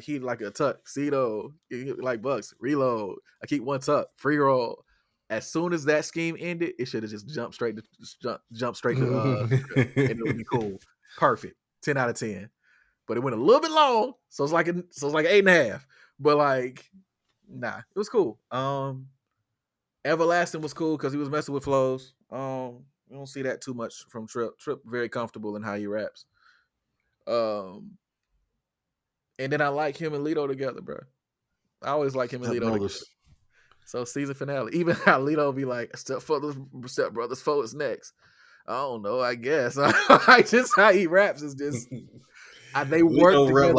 he like a tuxedo, like Bucks reload. I keep one tuck, free roll. As soon as that scheme ended, it should have just jumped straight to and it would be cool, perfect, 10 out of 10. But it went a little bit long, so it's like 8.5. But like, nah, it was cool. Everlasting was cool because he was messing with flows. You don't see that too much from Tripp. Tripp very comfortable in how he raps. And then I like him and Lito together, bro. I always like him and Lito together. So season finale. Even how Lito be like, Step Brothers 4 is next. I don't know, I guess. Like just how he raps is just they work together rap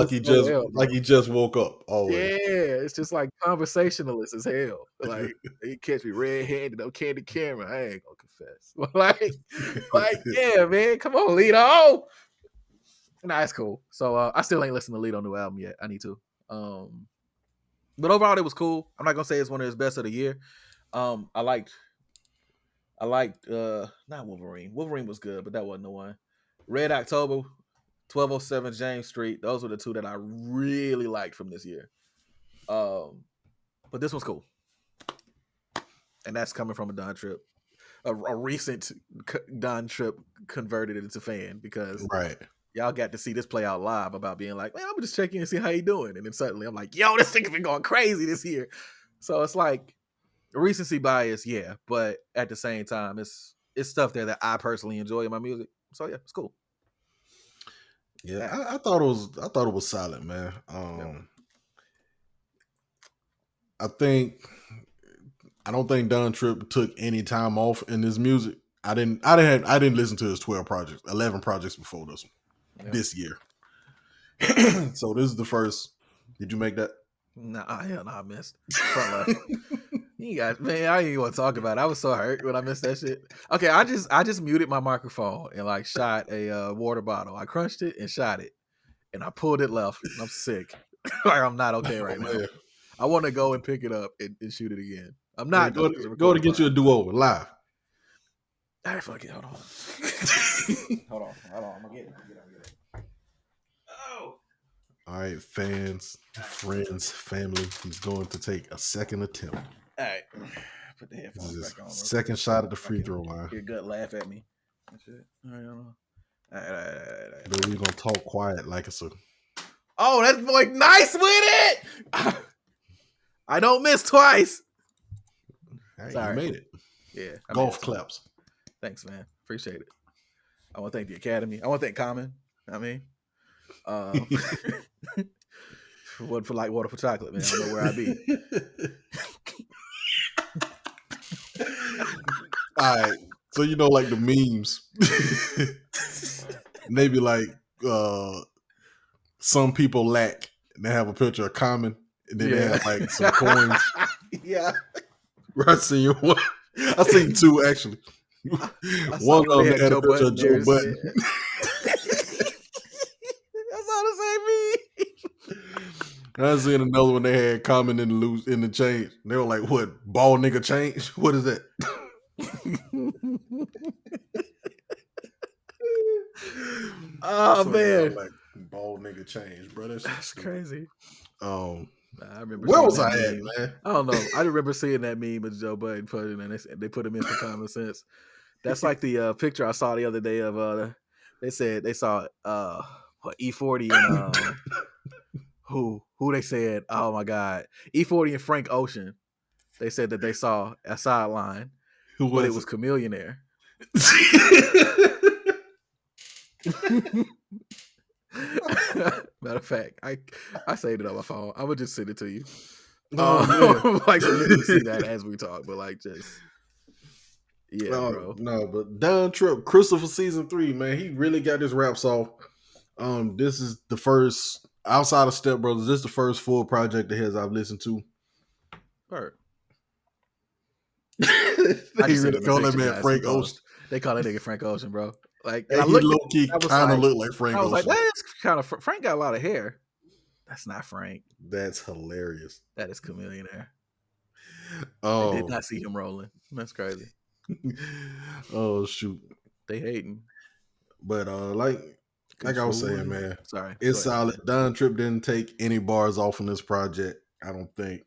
like he just woke up. Always. Yeah, it's just like conversationalist as hell. Like he catch me red-handed on candy camera. I ain't gonna confess. like yeah, man, come on, Lito. Nah, it's cool. So I still ain't listened to Lito new album yet. I need to. But overall, it was cool. I'm not gonna say it's one of his best of the year. I liked not Wolverine. Wolverine was good, but that wasn't the one. Red October, 1207 James Street. Those were the two that I really liked from this year. But this one's cool. And that's coming from a Don Trip. A recent Don Trip converted it into fan because y'all got to see this play out live about being like, man, I'm just checking and see how you doing. And then suddenly I'm like, yo, this thing's been going crazy this year. So it's like recency bias, yeah, but at the same time, it's stuff there that I personally enjoy in my music. So yeah, it's cool. Yeah, I thought it was solid, man. I don't think Don Trip took any time off in his music. I didn't listen to his 11 projects before this one, this year. So this is the first. Did you make that? Nah, I missed. Front left. You guys, man, I ain't even want to talk about it. I was so hurt when I missed that shit. Okay, I just muted my microphone and like shot a water bottle. I crunched it and shot it, and I pulled it left. And I'm sick. Like I'm not okay right now. I want to go and pick it up and shoot it again. I'm not go to get you a do-over live. All right, fuck it. Hold on. hold on. I'm gonna get it. Oh. All right, fans, friends, family. He's going to take a second attempt. All right. Put the headphones back on. Second shot at the free throw line. Your gut laugh at me. That's it. All right, hold on. All right. But we're gonna talk quiet like it's a. Oh, that's like nice with it. I don't miss twice. Hey, you made it. Yeah. Golf claps. Thanks, man. Appreciate it. I want to thank the Academy. I want to thank Common. For like water for chocolate, man. I don't know where I'd be. All right. So like the memes. Maybe like some people lack and they have a picture of Common and then they have like some coins. Yeah. I seen one. I seen two actually. One of them had a picture of Joe Budden. That's all the same me. I seen another one they had Common in the change. They were like, "What? Ball nigga change? What is that?" Oh man, like ball nigga change, bro. That's crazy. I remember. Where was I at, man? I don't know. I remember seeing that meme with Joe Budden put it in, and they put him in for common sense. That's like the picture I saw the other day of. They said they saw E40 and who they said, oh my god, E40 and Frank Ocean. They said that they saw a sideline, but it was Chameleonaire. Matter of fact, I saved it on my phone. I would just send it to you. Like so you can see that as we talk, but like just bro. No, but Don Trip, Christopher season 3, man, he really got his raps off. This is the first outside of Step Brothers. This is the first full project of his I've listened to. Right. They really call that man Frank Ocean. They call that nigga Frank Ocean, bro. Like, and he low-key kind of looked like Frank Ocean. I was like, that's kind of Frank got a lot of hair. That's not Frank. That's hilarious. That is Chameleonaire. Oh, I did not see him rolling. That's crazy. Oh shoot, they hating. But like I was saying, man, sorry, it's solid. Don Trip didn't take any bars off on this project. I don't think.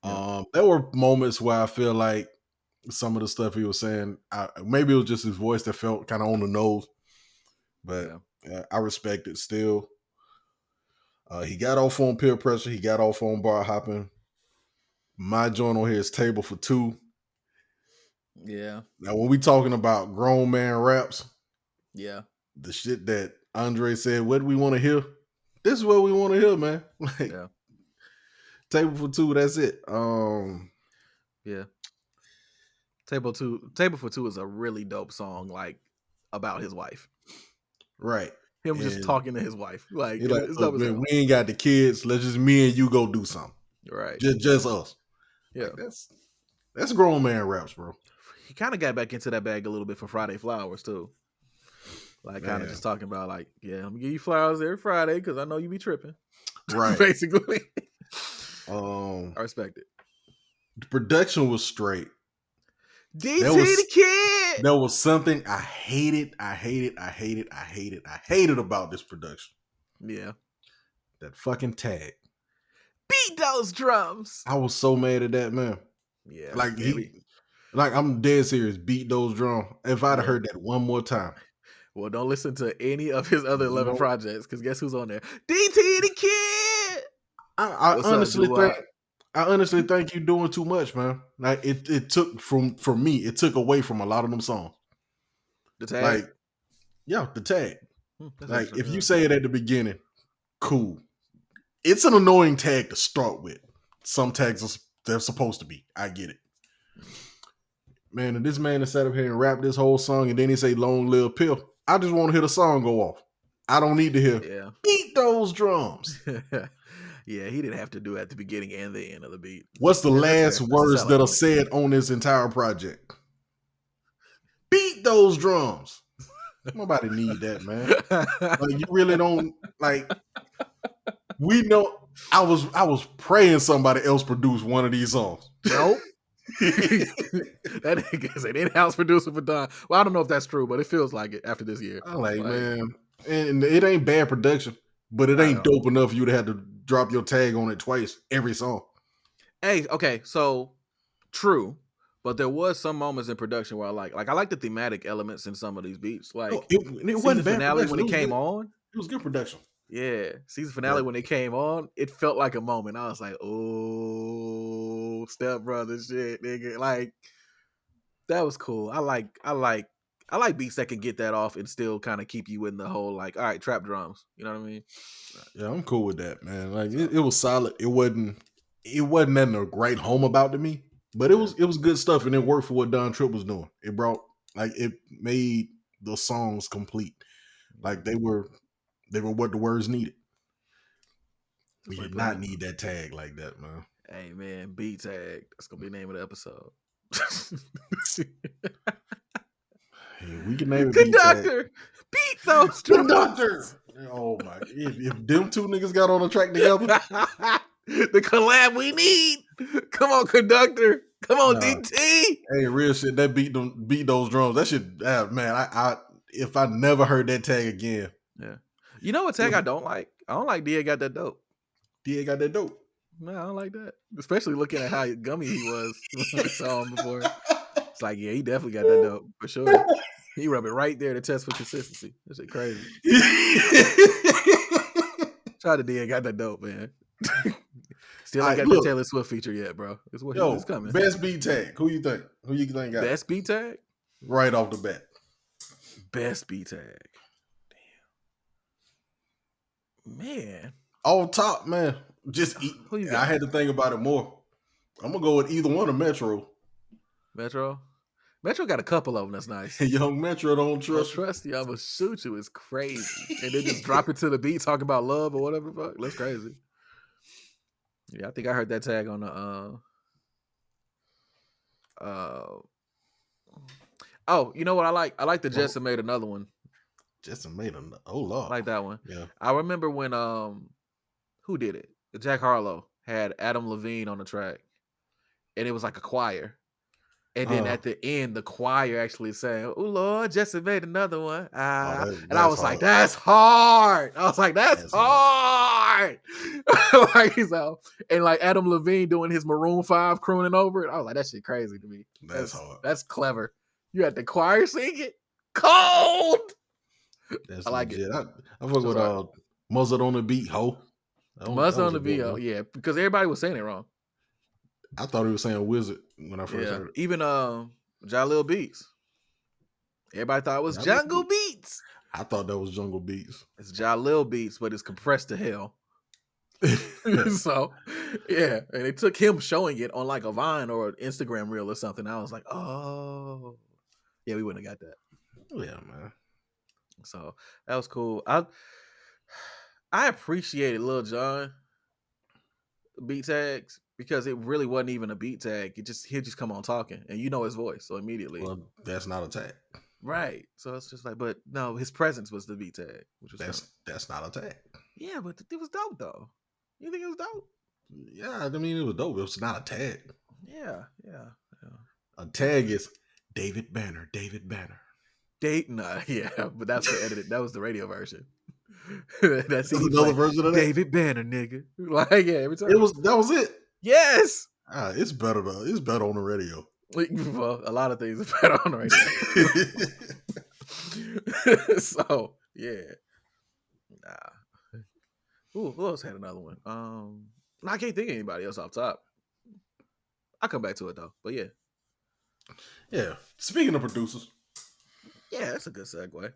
Yeah. There were moments where I feel like some of the stuff he was saying, maybe it was just his voice that felt kind of on the nose, but I respect it still. He got off on peer pressure. He got off on bar hopping. My joint on here is Table for Two. Yeah. Now, when we talking about grown man raps, the shit that Andre said, what do we want to hear? This is what we want to hear, man. Like, Table for Two, that's it. Yeah. Table for Two is a really dope song, like about his wife. Right. Him just talking to his wife. Like, like, it's look, dope as man, hell. we ain't got the kids. Let's just me and you go do something. Right. Just us. Yeah. Like, that's grown man raps, bro. He kind of got back into that bag a little bit for Friday Flowers too. Like, kind of just talking about, like, yeah, I'm gonna give you flowers every Friday because I know you be tripping. Right. Basically. I respect it. The production was straight. DT the Kid. There was something I hated about this production. Yeah. That fucking tag. Beat those drums. I was so mad at that, man. Yeah. Like, I'm dead serious. Beat those drums. If I'd have heard that one more time. Well, don't listen to any of his other 11 projects, because guess who's on there? DT the Kid. I honestly think you're doing too much, man. Like, it took from me. It took away from a lot of them songs. The tag. Like, yeah, the tag. Like, if you say it at the beginning, cool. It's an annoying tag to start with. Some tags they're supposed to be. I get it. Man, and this man has sat up here and rapped this whole song, and then he say "Long Live Pill." I just want to hear the song go off. I don't need to hear beat those drums. Yeah, he didn't have to do it at the beginning and the end of the beat. What's the last words that are said on this entire project? Beat those drums. Nobody need that, man. Like, you really don't, like, we know I was praying somebody else produced one of these songs. Nope. That nigga is an in-house producer for Don. Well, I don't know if that's true, but it feels like it after this year. I'm like, man, and it ain't bad production, but it ain't dope enough for you to have to drop your tag on it twice every song. Hey, okay, so true, but there was some moments in production where I like the thematic elements in some of these beats. Like, it wasn't bad finale production. when it came on. It was good production. Yeah, season finale when it came on, it felt like a moment. I was like, "Oh, Step Brother shit, nigga!" Like, that was cool. I like beats that can get that off and still kind of keep you in the whole, like, all right, trap drums. You know what I mean? Yeah, I'm cool with that, man. Like, it was solid. It wasn't nothing to write home about to me, but it was good stuff, and it worked for what Don Tripp was doing. It made the songs complete. Like, they were what the words needed. We did not need that tag like that, man. Hey, man, Beattag. That's gonna be the name of the episode. Hey, we can name it Conductor. Beat those Conductor. Oh my! If them two niggas got on a track together, the collab we need. Come on, Conductor. Come on, DT. Hey, real shit. That beat those drums. That shit, man. I if I never heard that tag again. Yeah. You know what tag I don't like? I don't like DA Got That Dope. DA Got That Dope. No, I don't like that. Especially looking at how gummy he was when I saw him before. It's like, yeah, he definitely got that dope for sure. He rub it right there to test for consistency. That shit crazy. Try to DA Got That Dope, man. Still ain't got the Taylor Swift feature yet, bro. It's coming. Best beat tag. Who you think got best beat tag? Right off the bat. Best beat tag. Damn. Man. On top, man. I had to think about it more. I'm gonna go with either one of Metro. Metro got a couple of them that's nice. Young Metro don't trust you. I'm gonna shoot you. It's crazy. And then just drop it to the beat, talking about love or whatever the fuck. That's crazy. Yeah, I think I heard that tag on the oh, you know what I like? I like the Jetson made another one. Jetson made another. Oh Lord. I like that one. Yeah. I remember when who did it? Jack Harlow had Adam Levine on the track. And it was like a choir. And then at the end, the choir actually saying, "Oh Lord, Jetson made another one." And I was like, "That's hard." I was like, "That's hard." Like, and like Adam Levine doing his Maroon 5 crooning over it. I was like, that shit crazy to me. That's hard. That's clever. You had the choir sing it. Cold. That's I like legit. it. I fuck with Muzzle on the Beat, ho. Muzzle on the Beat, yeah, because everybody was saying it wrong. I thought he was saying Wizard when I first heard it. Even Jalil Beats. Everybody thought it was Jungle Beats. I thought that was Jungle Beats. It's Jalil Beats, but it's compressed to hell. So, yeah, and it took him showing it on like a Vine or an Instagram reel or something. I was like, oh, yeah, we wouldn't have got that. Yeah, man. So that was cool. I appreciated Lil Jon beat tags because it really wasn't even a beat tag. He'd just come on talking, and you know his voice, so immediately. Well, that's not a tag, right? So it's just like, but no, his presence was the beat tag, which was that's not a tag. Yeah, but it was dope though. You think it was dope? Yeah, I mean it was dope. It was not a tag. Yeah. A tag is David Banner. Yeah, but that's the edited. That was the radio version. That's another version of that. David Banner, nigga. Like, yeah, every time. That was it. Yes. It's better though. It's better on the radio. Well, a lot of things are better on the radio. So yeah. Nah. Ooh, who else had another one? I can't think of anybody else off top. I'll come back to it though. But yeah. Yeah. Speaking of producers. Yeah, that's a good segue.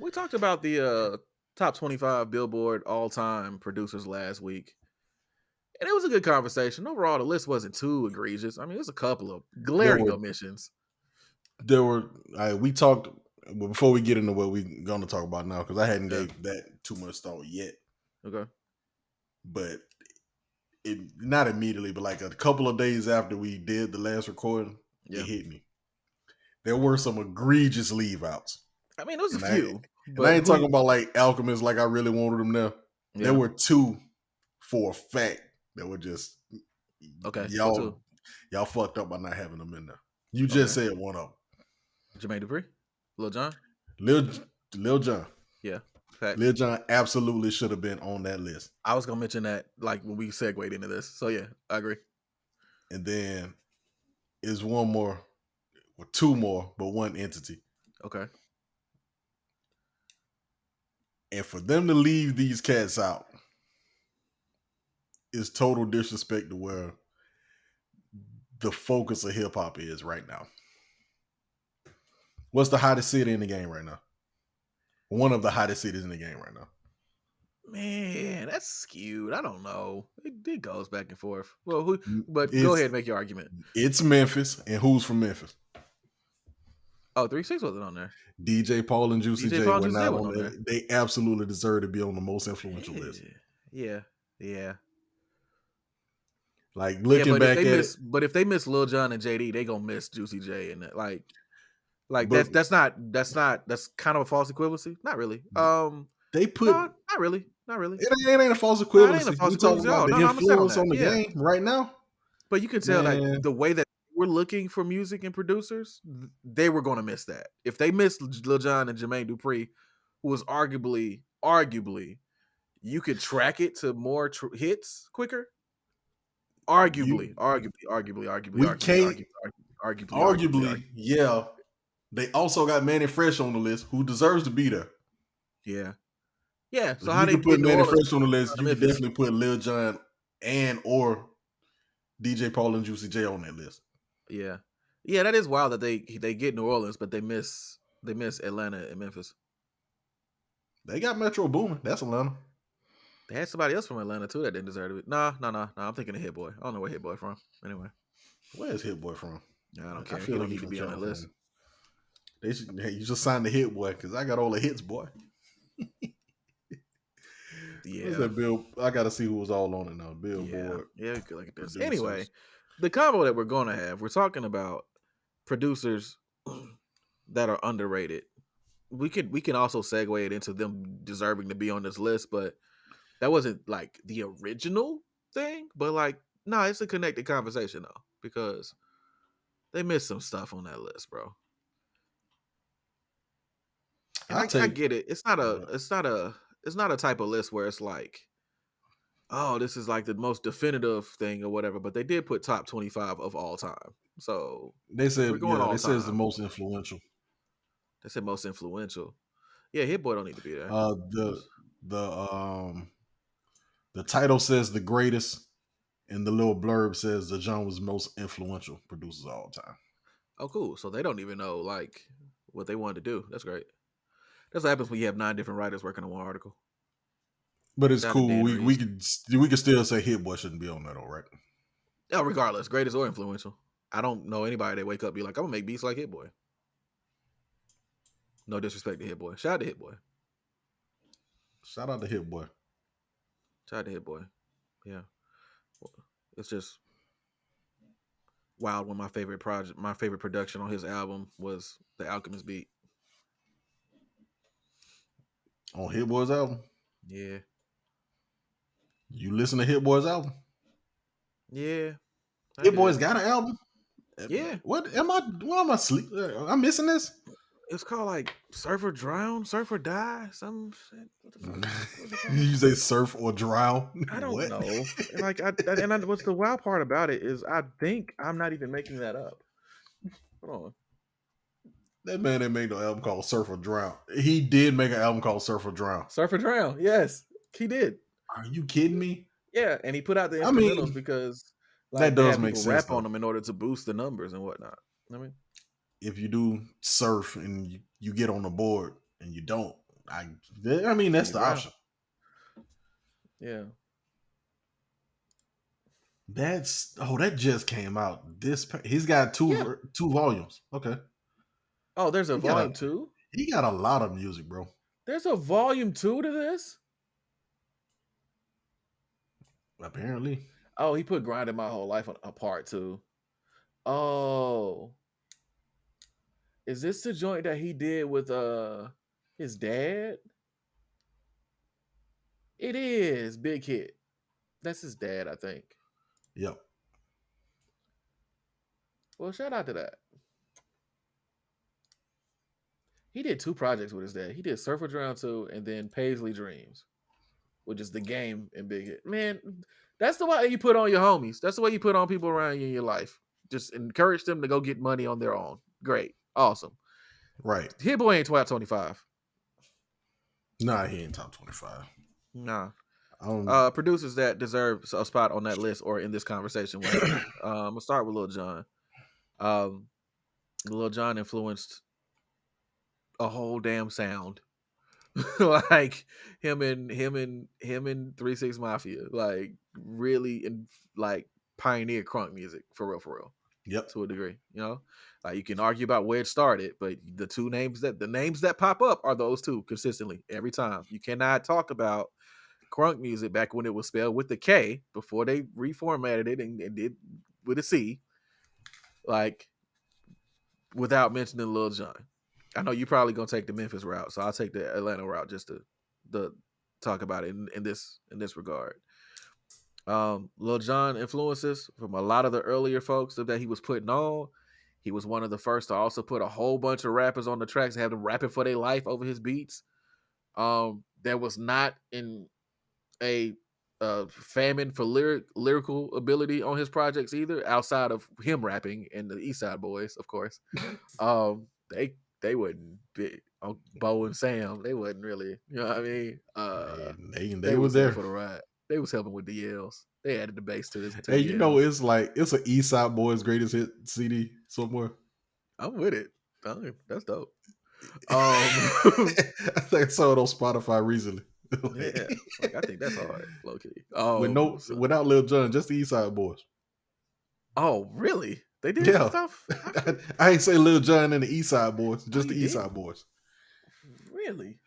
We talked about the top 25 Billboard all-time producers last week. And it was a good conversation. Overall, the list wasn't too egregious. I mean, there's a couple of glaring omissions. We talked before we get into what we're going to talk about now, because I hadn't gave that too much thought yet. Okay. But not immediately, but like a couple of days after we did the last recording, it hit me. There were some egregious leave outs. I mean, there was a few. And I ain't talking about like Alchemist, like I really wanted them there. Yeah. There were two for a fact that were just y'all fucked up by not having them in there. You just said one of them. Jermaine Dupri? Lil Jon? Lil Jon. Yeah. Fact. Lil Jon absolutely should have been on that list. I was gonna mention that like when we segued into this. So yeah, I agree. And then is one more, or two more, but one entity. Okay. And for them to leave these cats out is total disrespect to where the focus of hip hop is right now. What's the hottest city in the game right now? One of the hottest cities in the game right now. Man, that's skewed. I don't know. It goes back and forth. Well, but go ahead and make your argument. It's Memphis, and who's from Memphis? Oh, 3 6 wasn't on there. DJ Paul and Juicy J were not on there. They absolutely deserve to be on the most influential list. Yeah. Like looking back but if they miss Lil Jon and JD, they gonna miss Juicy J and that. That's kind of a false equivalency. Not really. They put not really. It ain't a false equivalency. We talking about the influence on the game right now. But you can tell that the way that we're looking for music and producers, they were going to miss that. If they missed Lil Jon and Jermaine Dupri, who was arguably, you could track it to more hits quicker. Arguably, yeah. They also got Manny Fresh on the list, who deserves to be there. Yeah. So if how you they put Manny Fresh on the list? You can definitely put Lil Jon and or DJ Paul and Juicy J on that list. Yeah, that is wild that they get New Orleans, but they miss Atlanta and Memphis. They got Metro booming. That's Atlanta. They had somebody else from Atlanta too that didn't deserve it. No. I'm thinking of Hit Boy. I don't know where Hit Boy from. Anyway, where is Hit Boy from? I don't care. He don't need to be on that list. You just signed the Hit Boy because I got all the hits, boy. Yeah. That Bill? I got to see who was all on it now. Billboard. Yeah. Look at this. Anyway, the combo that we're gonna have, we're talking about producers that are underrated. We can also segue it into them deserving to be on this list, but that wasn't like the original thing. But it's a connected conversation though, because they missed some stuff on that list, bro. I get it. It's not a type of list where it's like, oh, this is like the most definitive thing or whatever. But they did put top 25 of all time. So they said it says the most influential. They said most influential. Yeah, Hit Boy don't need to be there. The title says the greatest, and the little blurb says the genre's most influential producers of all time. Oh, cool. So they don't even know what they wanted to do. That's great. That's what happens when you have 9 different writers working on one article. But it's Shout out to cool. Dan We Reeves. could still say Hit Boy shouldn't be on that, all right? Yeah, regardless, greatest or influential. I don't know anybody that wake up and be like, I'm gonna make beats like Hit Boy. No disrespect to Hit Boy. Shout out to Hit Boy. Shout out to Hit Boy. Shout out to Hit Boy. Yeah. It's just wild when my favorite production on his album was the Alchemist beat. On Hit Boy's album? Yeah. You listen to Hit Boy's album? Yeah. Hit Boy's got an album? Yeah. What am I asleep? I'm missing this? It's called like Surf or Drown, Surf or Die, some shit. What the fuck? You say surf or drown? I don't know. And what's the wild part about it is I think I'm not even making that up. Hold on. That man that made the album called Surf or Drown. He did make an album called Surf or Drown. Surf or Drown, yes. He did. Are you kidding me? Yeah, and he put out the instrumentals because that does make sense. Rap on them in order to boost the numbers and whatnot. I mean, if you do surf and you get on the board and you don't, I mean that's the option. Yeah. That just came out. He's got two volumes. Okay. Oh, there's a volume 2? He got a lot of music, bro. There's a volume 2 to this? Apparently. Oh, he put Grinding My Whole Life on a part 2. Oh. Is this the joint that he did with his dad? It is. Big Hit. That's his dad, I think. Yep. Well, shout out to that. He did 2 projects with his dad. He did Surf or Drown 2 and then Paisley Dreams, which is the game in Big Hit. Man, that's the way you put on your homies. That's the way you put on people around you in your life. Just encourage them to go get money on their own. Great. Awesome. Right. Hit Boy ain't top 25. Nah, he ain't top 25. Nah. Producers that deserve a spot on that list or in this conversation. I'm gonna start with Lil Jon. Lil Jon influenced a whole damn sound. Like him and 3 6 Mafia, like really pioneer crunk music for real. Yep. To a degree, you know, like you can argue about where it started, but the names that pop up are those two consistently every time. You cannot talk about crunk music back when it was spelled with the K before they reformatted it and did with a C, like without mentioning Lil Jon. I know you're probably gonna take the Memphis route, so I'll take the Atlanta route just to talk about it in this regard. Lil Jon influences from a lot of the earlier folks that he was putting on. He was one of the first to also put a whole bunch of rappers on the tracks, have them rapping for their life over his beats. There was not in a famine for lyrical ability on his projects either, outside of him rapping and the Eastside Boys, of course. They wouldn't be on Bo and Sam. They wasn't really, you know what I mean? They was there for the ride. They was helping with the yells. They added the bass to this. Hey, you know, it's an Eastside Boys greatest hit CD somewhere. I'm with it. That's dope. I think I saw it on Spotify recently. Yeah, I think that's hard, low key. Without Lil Jon, just the Eastside Boys. Oh, really? They did stuff? I ain't say Lil Jon and the Eastside Boys, just the Eastside Boys. Really?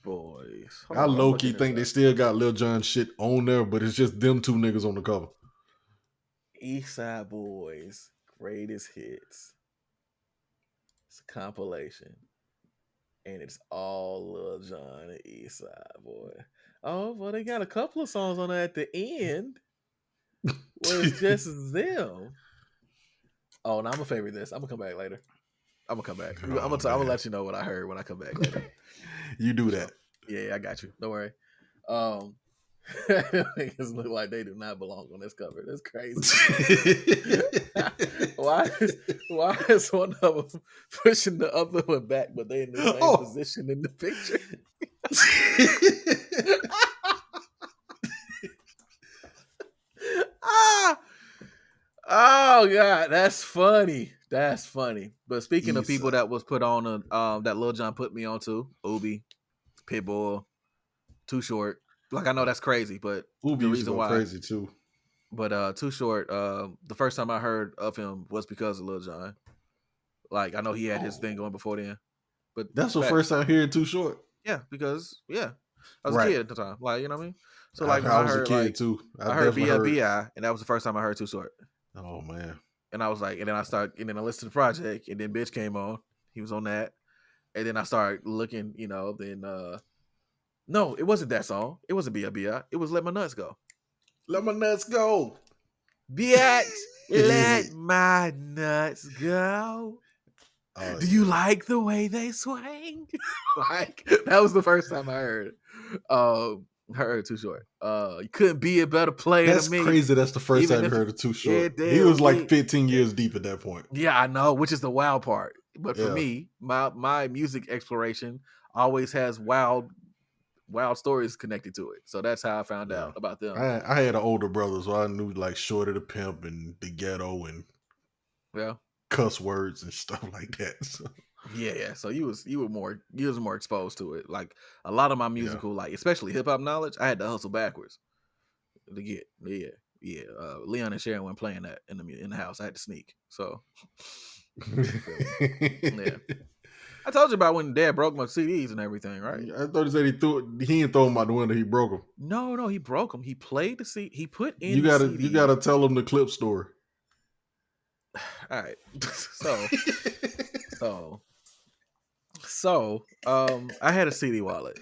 Boys. I low-key think they still got Lil Jon shit on there, but it's just them 2 niggas on the cover. Eastside Boys, greatest hits. It's a compilation. And it's all Lil Jon and Eastside Boy. Oh, well, they got a couple of songs on there at the end where it's just them. Oh, no, I'm gonna favorite this. I'm gonna come back later. I'm gonna come back. I'm gonna let you know what I heard when I come back later. You do that. Yeah, I got you. Don't worry. Niggas look like they do not belong on this cover. That's crazy. Why is one of them pushing the other one back, but they in the same position in the picture? Oh God, that's funny. That's funny. But speaking of people Issa. that was put on that Lil Jon put me onto, Ubi, Pitbull, Too Short. Like I know that's crazy, but Ubi the used to reason go why. crazy too. But Too Short, the first time I heard of him was because of Lil Jon. Like I know he had his thing going before then. But That's the facts. first time hearing Too Short. Yeah, because I was a Right. kid at the time. Like, you know what I mean? So like when I I was heard a kid like too. I heard definitely heard. B.I., and that was the first time I heard Too Short. Oh man. And I was like, and then I listened to the project, and then Bitch came on. He was on that. And then I started looking, then no, it wasn't that song. It wasn't B.I. It was Let My Nuts Go. Let my nuts go. Bitch, let my nuts go. Oh, Do you like the way they swing? Like that was the first time I heard Too Short. You couldn't be a better player that's than me. crazy. That's the first time you heard of Too Short. Yeah, he was like 15 years deep at that point. Yeah, I know, which is the wild part. But for me, my music exploration always has wild stories connected to it. So that's how I found out about them. I had an older brother, so I knew like Shorty the Pimp and the Ghetto and cuss words and stuff like that. So. Yeah. So you was more exposed to it. Like a lot of my musical, like especially hip hop knowledge, I had to hustle backwards to get. Leon and Sharon weren't playing that in the house. I had to sneak. So yeah. I told you about when Dad broke my CDs and everything, right? I thought he said he didn't throw them out the window. He broke them. No, he broke them. He played the CD. He put in. You gotta tell him the clip story. All right. So, I had a CD wallet.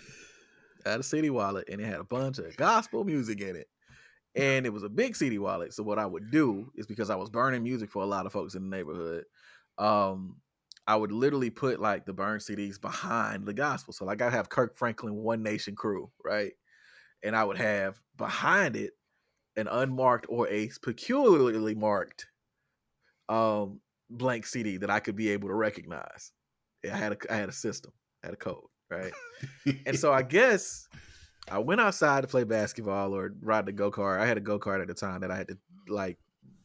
And it had a bunch of gospel music in it. And it was a big CD wallet. So what I would do is, because I was burning music for a lot of folks in the neighborhood, I would literally put like the burned CDs behind the gospel. So like I'd have Kirk Franklin One Nation Crew, right? And I would have behind it an unmarked or a peculiarly marked blank CD that I could be able to recognize. I had a system, I had a code, right? And so I guess I went outside to play basketball or ride the go-kart. I had a go-kart at the time that I had to like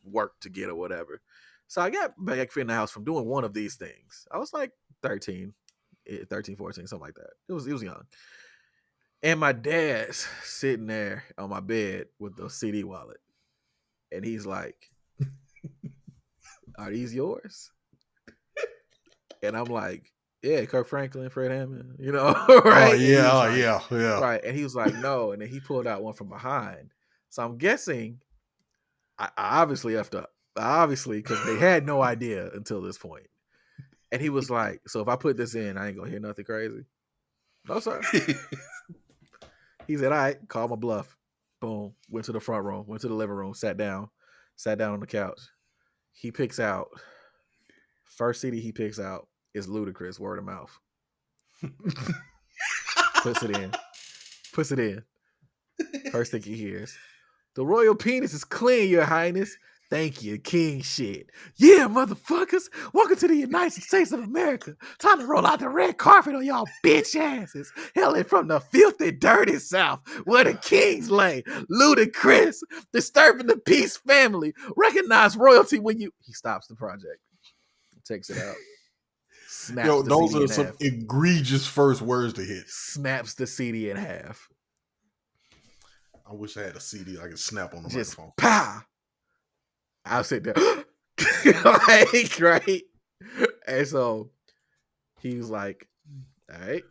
work to get or whatever. So I got back in the house from doing one of these things. I was like 13, 14, something like that. It was young. And my dad's sitting there on my bed with the CD wallet. And he's like, "Are these yours?" And I'm like, "Yeah, Kirk Franklin, Fred Hammond, right?" Oh yeah. Right. And he was like, "No." And then he pulled out one from behind. So I'm guessing I obviously effed up. Obviously, because they had no idea until this point. And he was like, "So if I put this in, I ain't gonna hear nothing crazy?" "No, sir." He said, "All right, call my bluff." Boom. Went to the front room, went to the living room, sat down on the couch. He picks out, first CD he picks out is Ludacris, Word of Mouth. Puts it in. First thing he hears, "The royal penis is clean, your highness. Thank you, king shit. Yeah, motherfuckers. Welcome to the United States of America. Time to roll out the red carpet on y'all bitch asses. Hailing from the filthy, dirty South, where the kings lay. Ludacris, disturbing the peace family. Recognize royalty when you..." He stops the project. Takes it out. Yo, those are some egregious first words to hit. Snaps the CD in half. I wish I had a CD I could snap on the just microphone. Pow! I'll sit there. Like, right? And so he was like, "All right."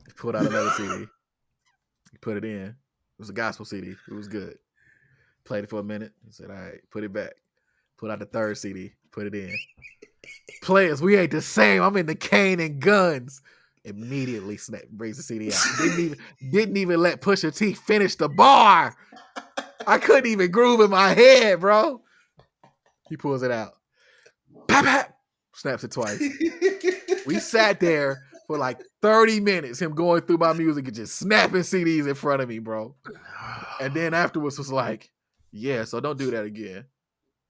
He pulled out another CD. He put it in. It was a gospel CD. It was good. Played it for a minute. He said, "All right, put it back." Put out the third CD. Put it in. "Players, we ain't the same. I'm in the cane and guns." Immediately brings the CD out. Didn't even let Pusha T finish the bar. I couldn't even groove in my head, bro. He pulls it out. Pap, pap. Snaps it twice. We sat there for like 30 minutes, him going through my music and just snapping CDs in front of me, bro. And then afterwards was like, "Yeah, so don't do that again."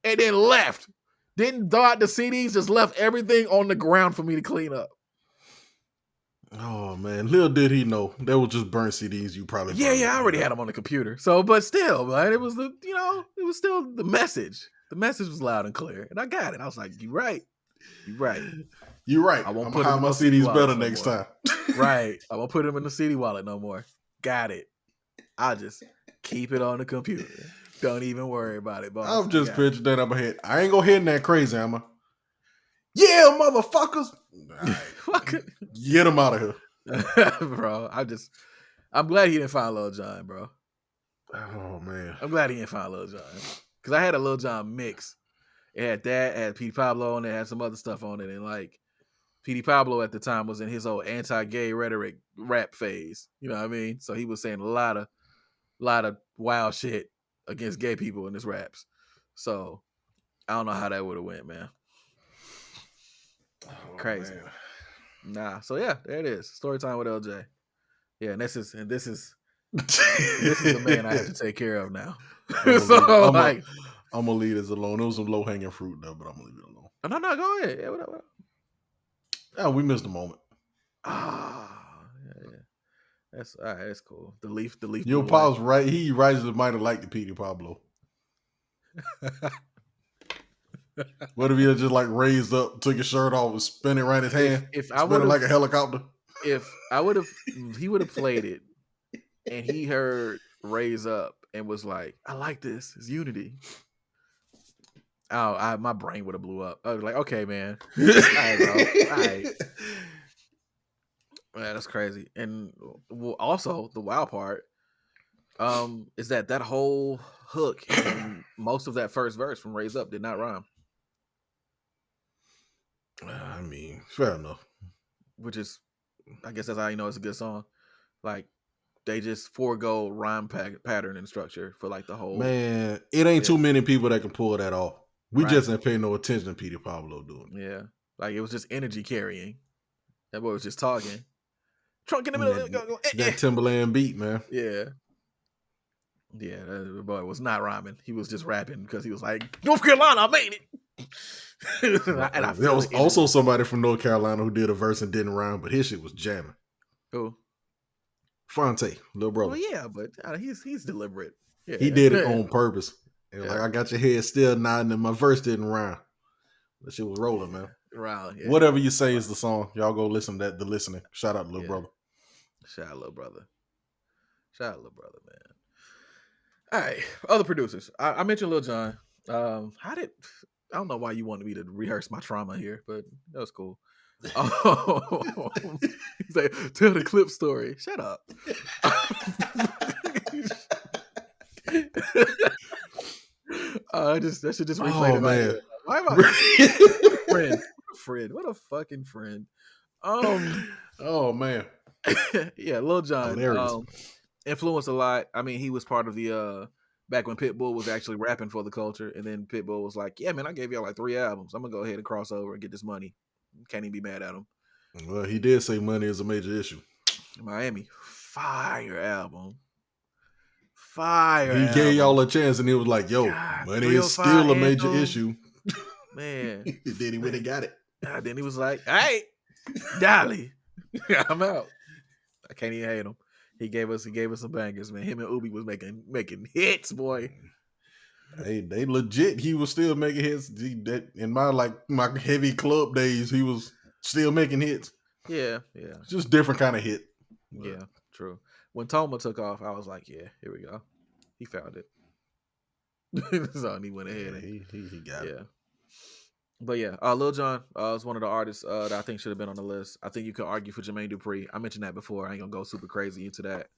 And then left. Didn't throw out the CDs, just left everything on the ground for me to clean up. Oh man, little did he know they were just burnt CDs. You probably I already had them on the computer. So, but still, but it was it was still the message. The message was loud and clear, and I got it. I was like, "You right, you right, you right. I won't I'm put gonna him hide in my no CD CDs wallet better no next more. time. Right, I won't put him in the CD wallet no more. Got it. I'll just keep it on the computer. Don't even worry about it, boss. I'm just picturing that in my head. I ain't gonna hit that crazy, am I? Yeah, motherfuckers. Right. Get him out of here. Bro, I'm glad he didn't find Lil Jon, bro. Oh, man. I'm glad he didn't find Lil Jon. Because I had a Lil Jon mix. It had that, it had Petey Pablo on it, had some other stuff on it. And like, Petey Pablo at the time was in his old anti-gay rhetoric rap phase. You know what I mean? So he was saying a lot of wild shit against gay people in his raps. So I don't know how that would have went, man. Oh, crazy. Man. Nah. So yeah, there it is. Story time with LJ. Yeah, and this is the man I have to take care of now. I'm gonna leave this alone. It was some low hanging fruit though, but I'm gonna leave it alone. No, go ahead. Yeah, whatever. Oh, we missed a moment. Yeah. That's all right. That's cool. The leaf. Your Paul's right. He rises might have liked the Petey Pablo. What if he had just like raised up, took his shirt off, and spin it right his hand? If I would like a helicopter. If I would have, he would have played it, and he heard "Raise Up" and was like, "I like this. It's unity." Oh, my brain would have blew up. I was like, "Okay, man, all right, bro. All right." Man, that's crazy. And also the wild part, is that whole hook and most of that first verse from "Raise Up" did not rhyme. I mean, fair enough. Which is, I guess that's how you know it's a good song. Like, they just forego rhyme pattern and structure for like the whole. Man, it ain't too many people that can pull that off. We just ain't paying no attention to Petey Pablo doing it. Yeah, like it was just energy carrying. That boy was just talking. Trunk in the middle. That Timberland beat, man. Yeah. Yeah, that boy was not rhyming. He was just rapping because he was like, North Carolina, I made it. There was also somebody from North Carolina who did a verse and didn't rhyme, but his shit was jamming. Who? Fonte, little brother. Well, yeah, but he's deliberate. Yeah. He did it on purpose. Like, I got your head still nodding and my verse didn't rhyme. That shit was rolling, man. Right. Yeah. Whatever you say is the song. Y'all go listen to that. The listening. Shout out to little brother. Shout out little brother, man. All right, other producers. I mentioned Lil Jon. I don't know why you wanted me to rehearse my trauma here, but that was cool. He's like, tell the clip story. Shut up. That should just replay it. Man. Why am I friend? What a fucking friend. Oh man. Yeah, Lil Jon influenced a lot. I mean, he was part of the back when Pitbull was actually rapping for the culture, and then Pitbull was like, "Yeah, man, I gave y'all like 3 albums. I'm gonna go ahead and cross over and get this money." Can't even be mad at him. Well, he did say money is a major issue. Miami, fire album. He gave y'all a chance, and he was like, "Yo, money is still a major issue." Man, then he went and got it. Then he was like, "All right, Dolly, I'm out." I can't even hate him. He gave us some bangers, man. Him and Ubi was making hits, boy. Hey, they legit. He was still making hits. In my heavy club days, he was still making hits. Yeah. Just different kind of hit. Yeah, true. When Toma took off, I was like, "Yeah, here we go." He found it. So he went ahead and he got it. But yeah, Lil Jon is one of the artists that I think should have been on the list. I think you could argue for Jermaine Dupri. I mentioned that before. I ain't gonna go super crazy into that.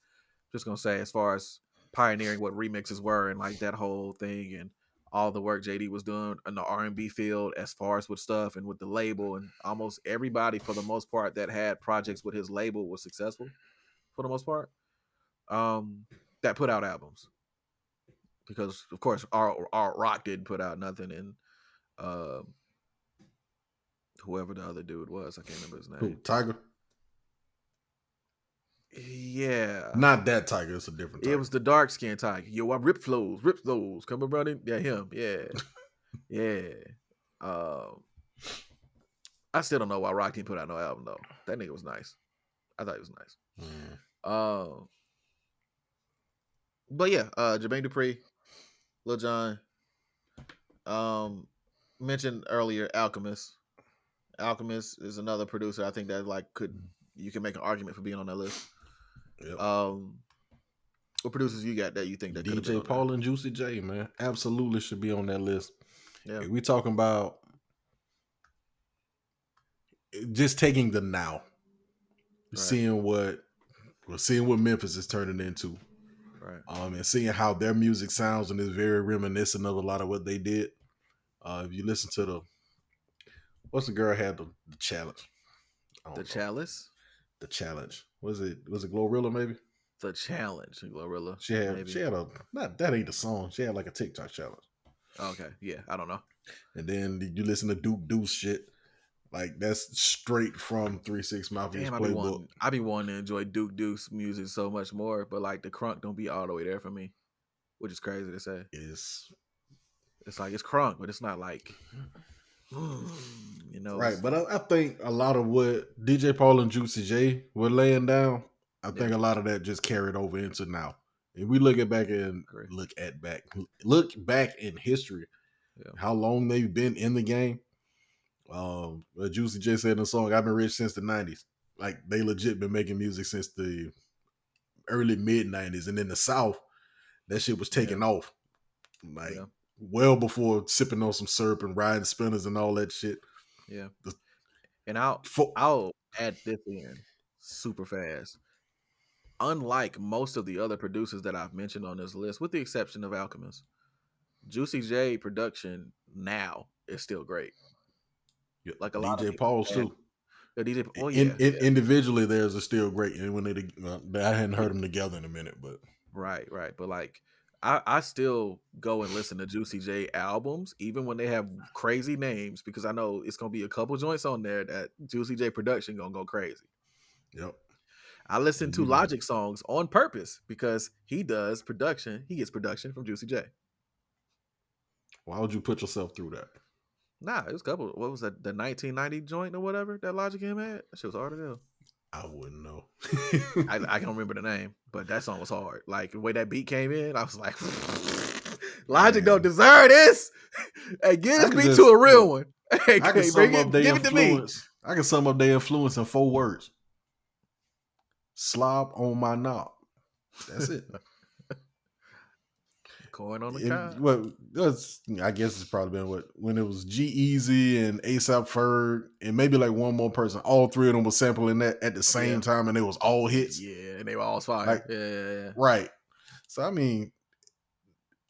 Just gonna say, as far as pioneering what remixes were and like that whole thing and all the work JD was doing in the R&B field, as far as with stuff and with the label, and almost everybody for the most part that had projects with his label was successful for the most part. That put out albums, because of course our Rock didn't put out nothing, and whoever the other dude was, I can't remember his name. Who, Tiger? Yeah. Not that Tiger, it's a different Tiger. It was the dark skinned Tiger. Yo, I rip flows, come running. Yeah, him. Yeah. Yeah. I still don't know why Rock didn't put out no album though. That nigga was nice. I thought he was nice. But yeah, Jermaine Dupri, Lil Jon, Mentioned earlier, Alchemist. Alchemist is another producer. I think that you can make an argument for being on that list. Yep. What producers you got that you think that could have been DJ on Paul and Juicy J, man, absolutely should be on that list. Yeah, if we talking about just taking the now, right. seeing what Memphis is turning into, right? And seeing how their music sounds and is very reminiscent of a lot of what they did. If you listen to what's the girl had the challenge? The Chalice. The challenge. Was it Glorilla maybe? The challenge, Glorilla. She had a not that ain't the song. She had like a TikTok challenge. Okay, yeah, I don't know. And then you listen to Duke Deuce shit. Like that's straight from 3-6 Mafia's playbook. I be wanting to enjoy Duke Deuce music so much more, but like the crunk don't be all the way there for me, which is crazy to say. It's like it's crunk, but it's not like you know. Right, but I think a lot of what DJ Paul and Juicy J were laying down, I think a lot of that just carried over into now. If we look back in history, how long they've been in the game. Juicy J said in the song, "I've been rich since the '90s." Like they legit been making music since the early mid '90s, and in the South, that shit was taking off, like well before sipping on some syrup and riding spinners and all that shit. Yeah, and I'll add this in super fast. Unlike most of the other producers that I've mentioned on this list, with the exception of Alchemist, Juicy J production now is still great. Like a DJ lot of Paul's too. The DJ, individually, theirs are still great. And when I hadn't heard them together in a minute, but right. But like, I still go and listen to Juicy J albums, even when they have crazy names, because I know it's gonna be a couple joints on there that Juicy J production gonna go crazy. Yep. I listen to Logic songs on purpose because he does production. He gets production from Juicy J. Why would you put yourself through that? Nah, it was a couple. What was that? The 1990 joint or whatever that Logic him had? That shit was hard to do. I wouldn't know. I can't remember the name, but that song was hard. Like the way that beat came in, I was like, Logic don't deserve this. Hey, get this beat to a real one. Hey, I can sum up their influence. I can sum up their influence in 4 words. Slob on my knob. That's it. Corn on the cob. Well, I guess it's probably been when it was G-Eazy and A$AP Ferg and maybe like one more person. All 3 of them were sampling that at the same time, and it was all hits. Yeah, and they were all fire. Like, yeah. Right. So I mean,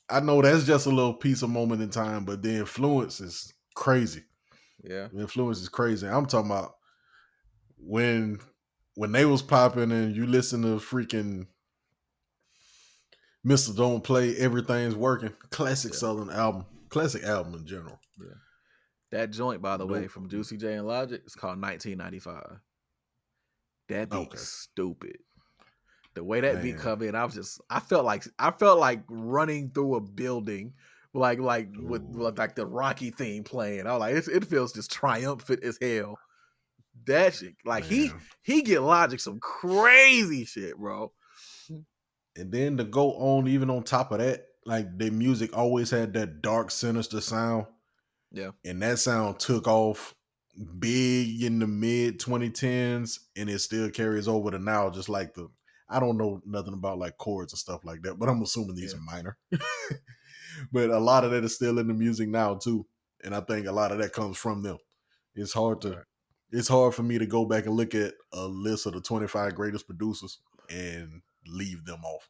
I know that's just a little piece of moment in time, but the influence is crazy. Yeah, the influence is crazy. I'm talking about when they was popping, and you listen to freaking Mr. Don't Play, Everything's Working. Classic Southern album. Classic album in general. Yeah. That joint, by the way, from Juicy J and Logic, it's called 1995. That beat's stupid. The way that beat come in, I felt like running through a building, like with like the Rocky theme playing. I was like, it feels just triumphant as hell. That shit, like he get Logic some crazy shit, bro. And then to go on, even on top of that, like their music always had that dark, sinister sound. Yeah. And that sound took off big in the mid 2010s, and it still carries over to now. Just like I don't know nothing about like chords and stuff like that, but I'm assuming these are minor. But a lot of that is still in the music now too. And I think a lot of that comes from them. It's hard for me to go back and look at a list of the 25 greatest producers and leave them off.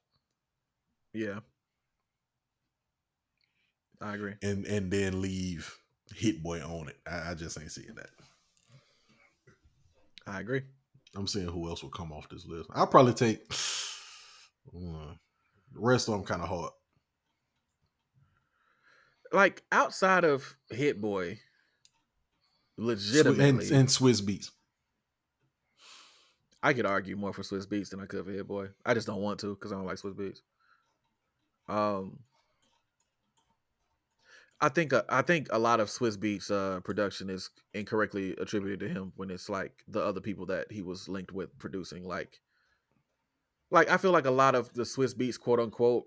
Yeah, I agree. And then leave Hit Boy on it. I just ain't seeing that. I agree. I'm seeing who else will come off this list. I'll probably take the rest of them kind of hard. Like outside of Hit Boy, legitimately, and Swiss Beats. I could argue more for Swiss Beats than I could for Hit Boy. I just don't want to because I don't like Swiss Beats. I think a lot of Swiss Beats production is incorrectly attributed to him when it's like the other people that he was linked with producing. Like I feel like a lot of the Swiss Beats quote unquote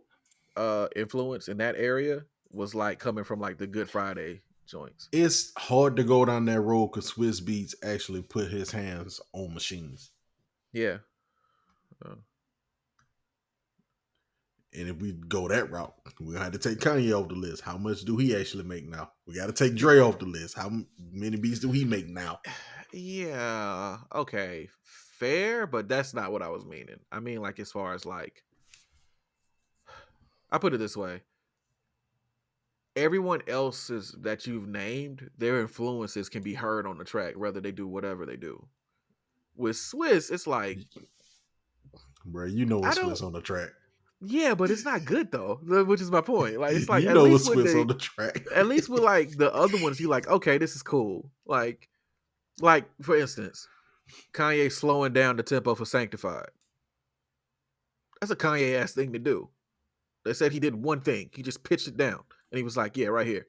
influence in that area was like coming from like the Good Friday joints. It's hard to go down that road because Swiss Beats actually put his hands on machines. Yeah. And if we go that route, we'll have to take Kanye off the list. How much do he actually make now? We got to take Dre off the list. How many beats do he make now? Yeah. Okay. Fair, but that's not what I was meaning. I mean, like, as far as like, I put it this way. Everyone else's that you've named, their influences can be heard on the track, whether they do whatever they do. With Swiss, it's like, bro, you know what's Swiss on the track. Yeah, but it's not good though, which is my point. Like, it's like, you know what's Swiss on the track. At least with like the other ones, you like, okay, this is cool. Like for instance, Kanye slowing down the tempo for Sanctified. That's a Kanye ass thing to do. They said he did one thing. He just pitched it down. And he was like, yeah, right here.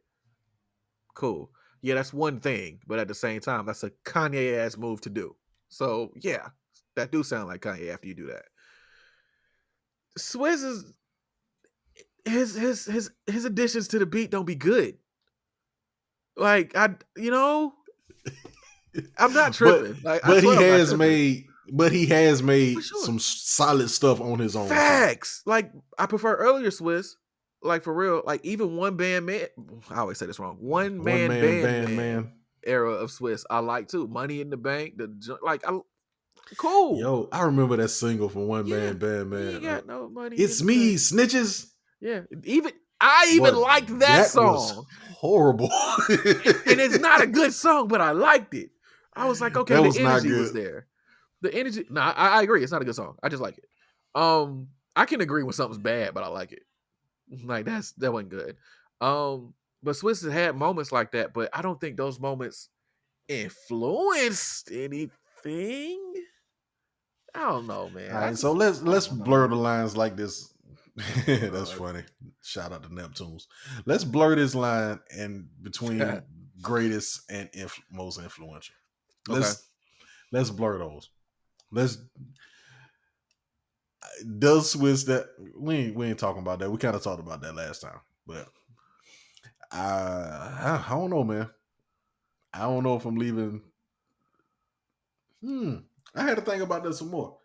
Cool. Yeah, that's one thing. But at the same time, that's a Kanye ass move to do. So yeah, that do sound like Kanye after you do that. Swizz is his additions to the beat don't be good. Like I'm not tripping. But he has made some solid stuff on his own. Facts. Like I prefer earlier Swizz. Like for real. Like even one man. I always say this wrong. One man band era of Swizz. I like too. Money in the Bank. Cool. Yo, I remember that single from One Man Band Man. You got no money. It's me, Snitches. Yeah. I even liked that song. Was horrible. And it's not a good song, but I liked it. I was like, okay, the energy was there. The energy. No, I agree. It's not a good song. I just like it. I can agree when something's bad, but I like it. Like that wasn't good. But Swizz has had moments like that, but I don't think those moments influenced anything. I don't know, man. All right, so let's blur the lines like this. That's funny. Shout out to Neptunes. Let's blur this line in between greatest and most influential. Let's blur those. Does Swizz that we ain't talking about that. We kind of talked about that last time, but I don't know, man. I don't know if I'm leaving. I had to think about that some more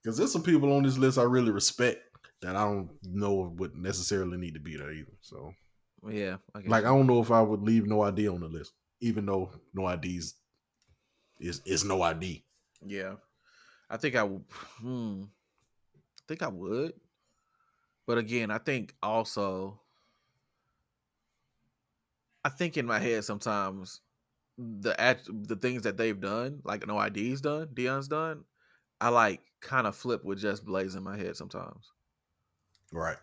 because there's some people on this list I really respect that I don't know would necessarily need to be there either. So yeah, I don't know if I would leave No ID on the list, even though No ID's is No ID. Yeah, I think I would, but again, I think in my head sometimes the things that they've done, like No ID's done, Dion's done, I like kind of flip with Just Blaze in my head sometimes. Right.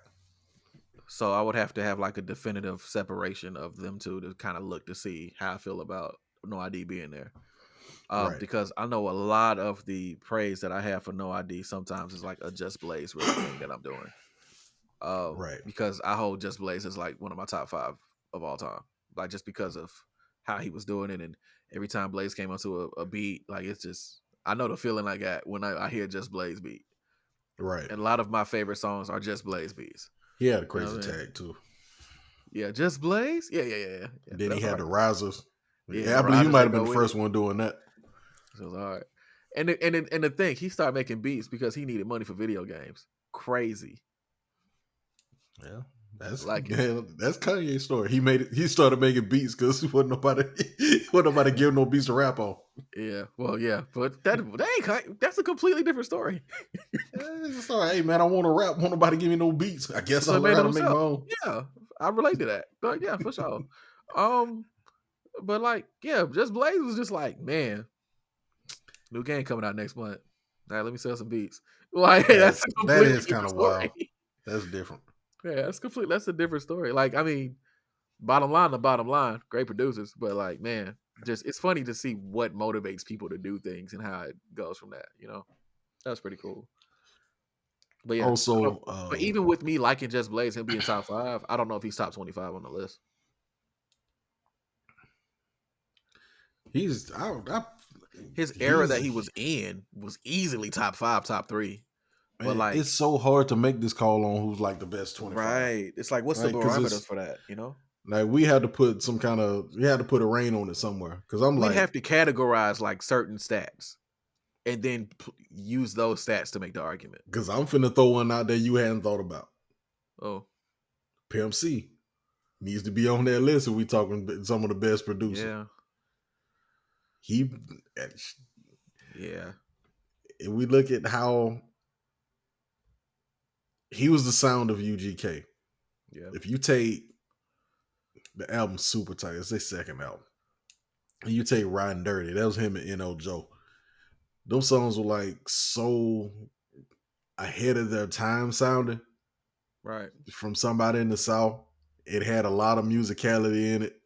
So I would have to have like a definitive separation of them two to kind of look to see how I feel about No ID being there. Right. Because I know a lot of the praise that I have for No ID sometimes is like a Just Blaze really thing that I'm doing. Right. Because I hold Just Blaze as like one of my top 5 of all time. Like just because of how he was doing it, and every time Blaze came onto a beat, like it's just I know the feeling I got when I hear Just Blaze beat. Right. And a lot of my favorite songs are Just Blaze beats. He had a crazy tag too. Yeah, Just Blaze? Yeah. Then he had the Risers. Yeah, I believe he might have been the first one doing that. So it was hard. And the thing, he started making beats because he needed money for video games. Crazy. Yeah. That's Kanye's story. He started making beats because wasn't nobody giving no beats to rap on. Yeah, well, yeah, but that's a completely different story. It's all right, hey man, I want to rap. Want nobody give me no beats. I guess I'll learn how to make my own. Yeah, I relate to that. But yeah, for sure. But like, yeah, Just Blaze was just like, man, new game coming out next month. All right, let me sell some beats. Like that is kind of wild. That's different. Yeah, that's a different story. Like, I mean, bottom line, great producers, but like, man, just it's funny to see what motivates people to do things and how it goes from that. That's pretty cool. But yeah, also, but even with me liking Just Blaze, him being top 5, I don't know if he's top 25 on the list. His era that he was in was easily top 5, top 3. Man, but like it's so hard to make this call on who's like the best 25. Right. It's like, what's the barometer for that? Like we had to put a rein on it somewhere. Because I'm We'd like, have to categorize like certain stats and then use those stats to make the argument. Because I'm finna throw one out there you hadn't thought about. Oh, Pimp C needs to be on that list if we talking some of the best producers. Yeah. If we look at how he was the sound of UGK. Yeah. If you take the album Super Tight, it's their second album, and you take Riding Dirty, that was him and N.O. Joe. Those songs were like so ahead of their time sounding. Right. From somebody in the South. It had a lot of musicality in it.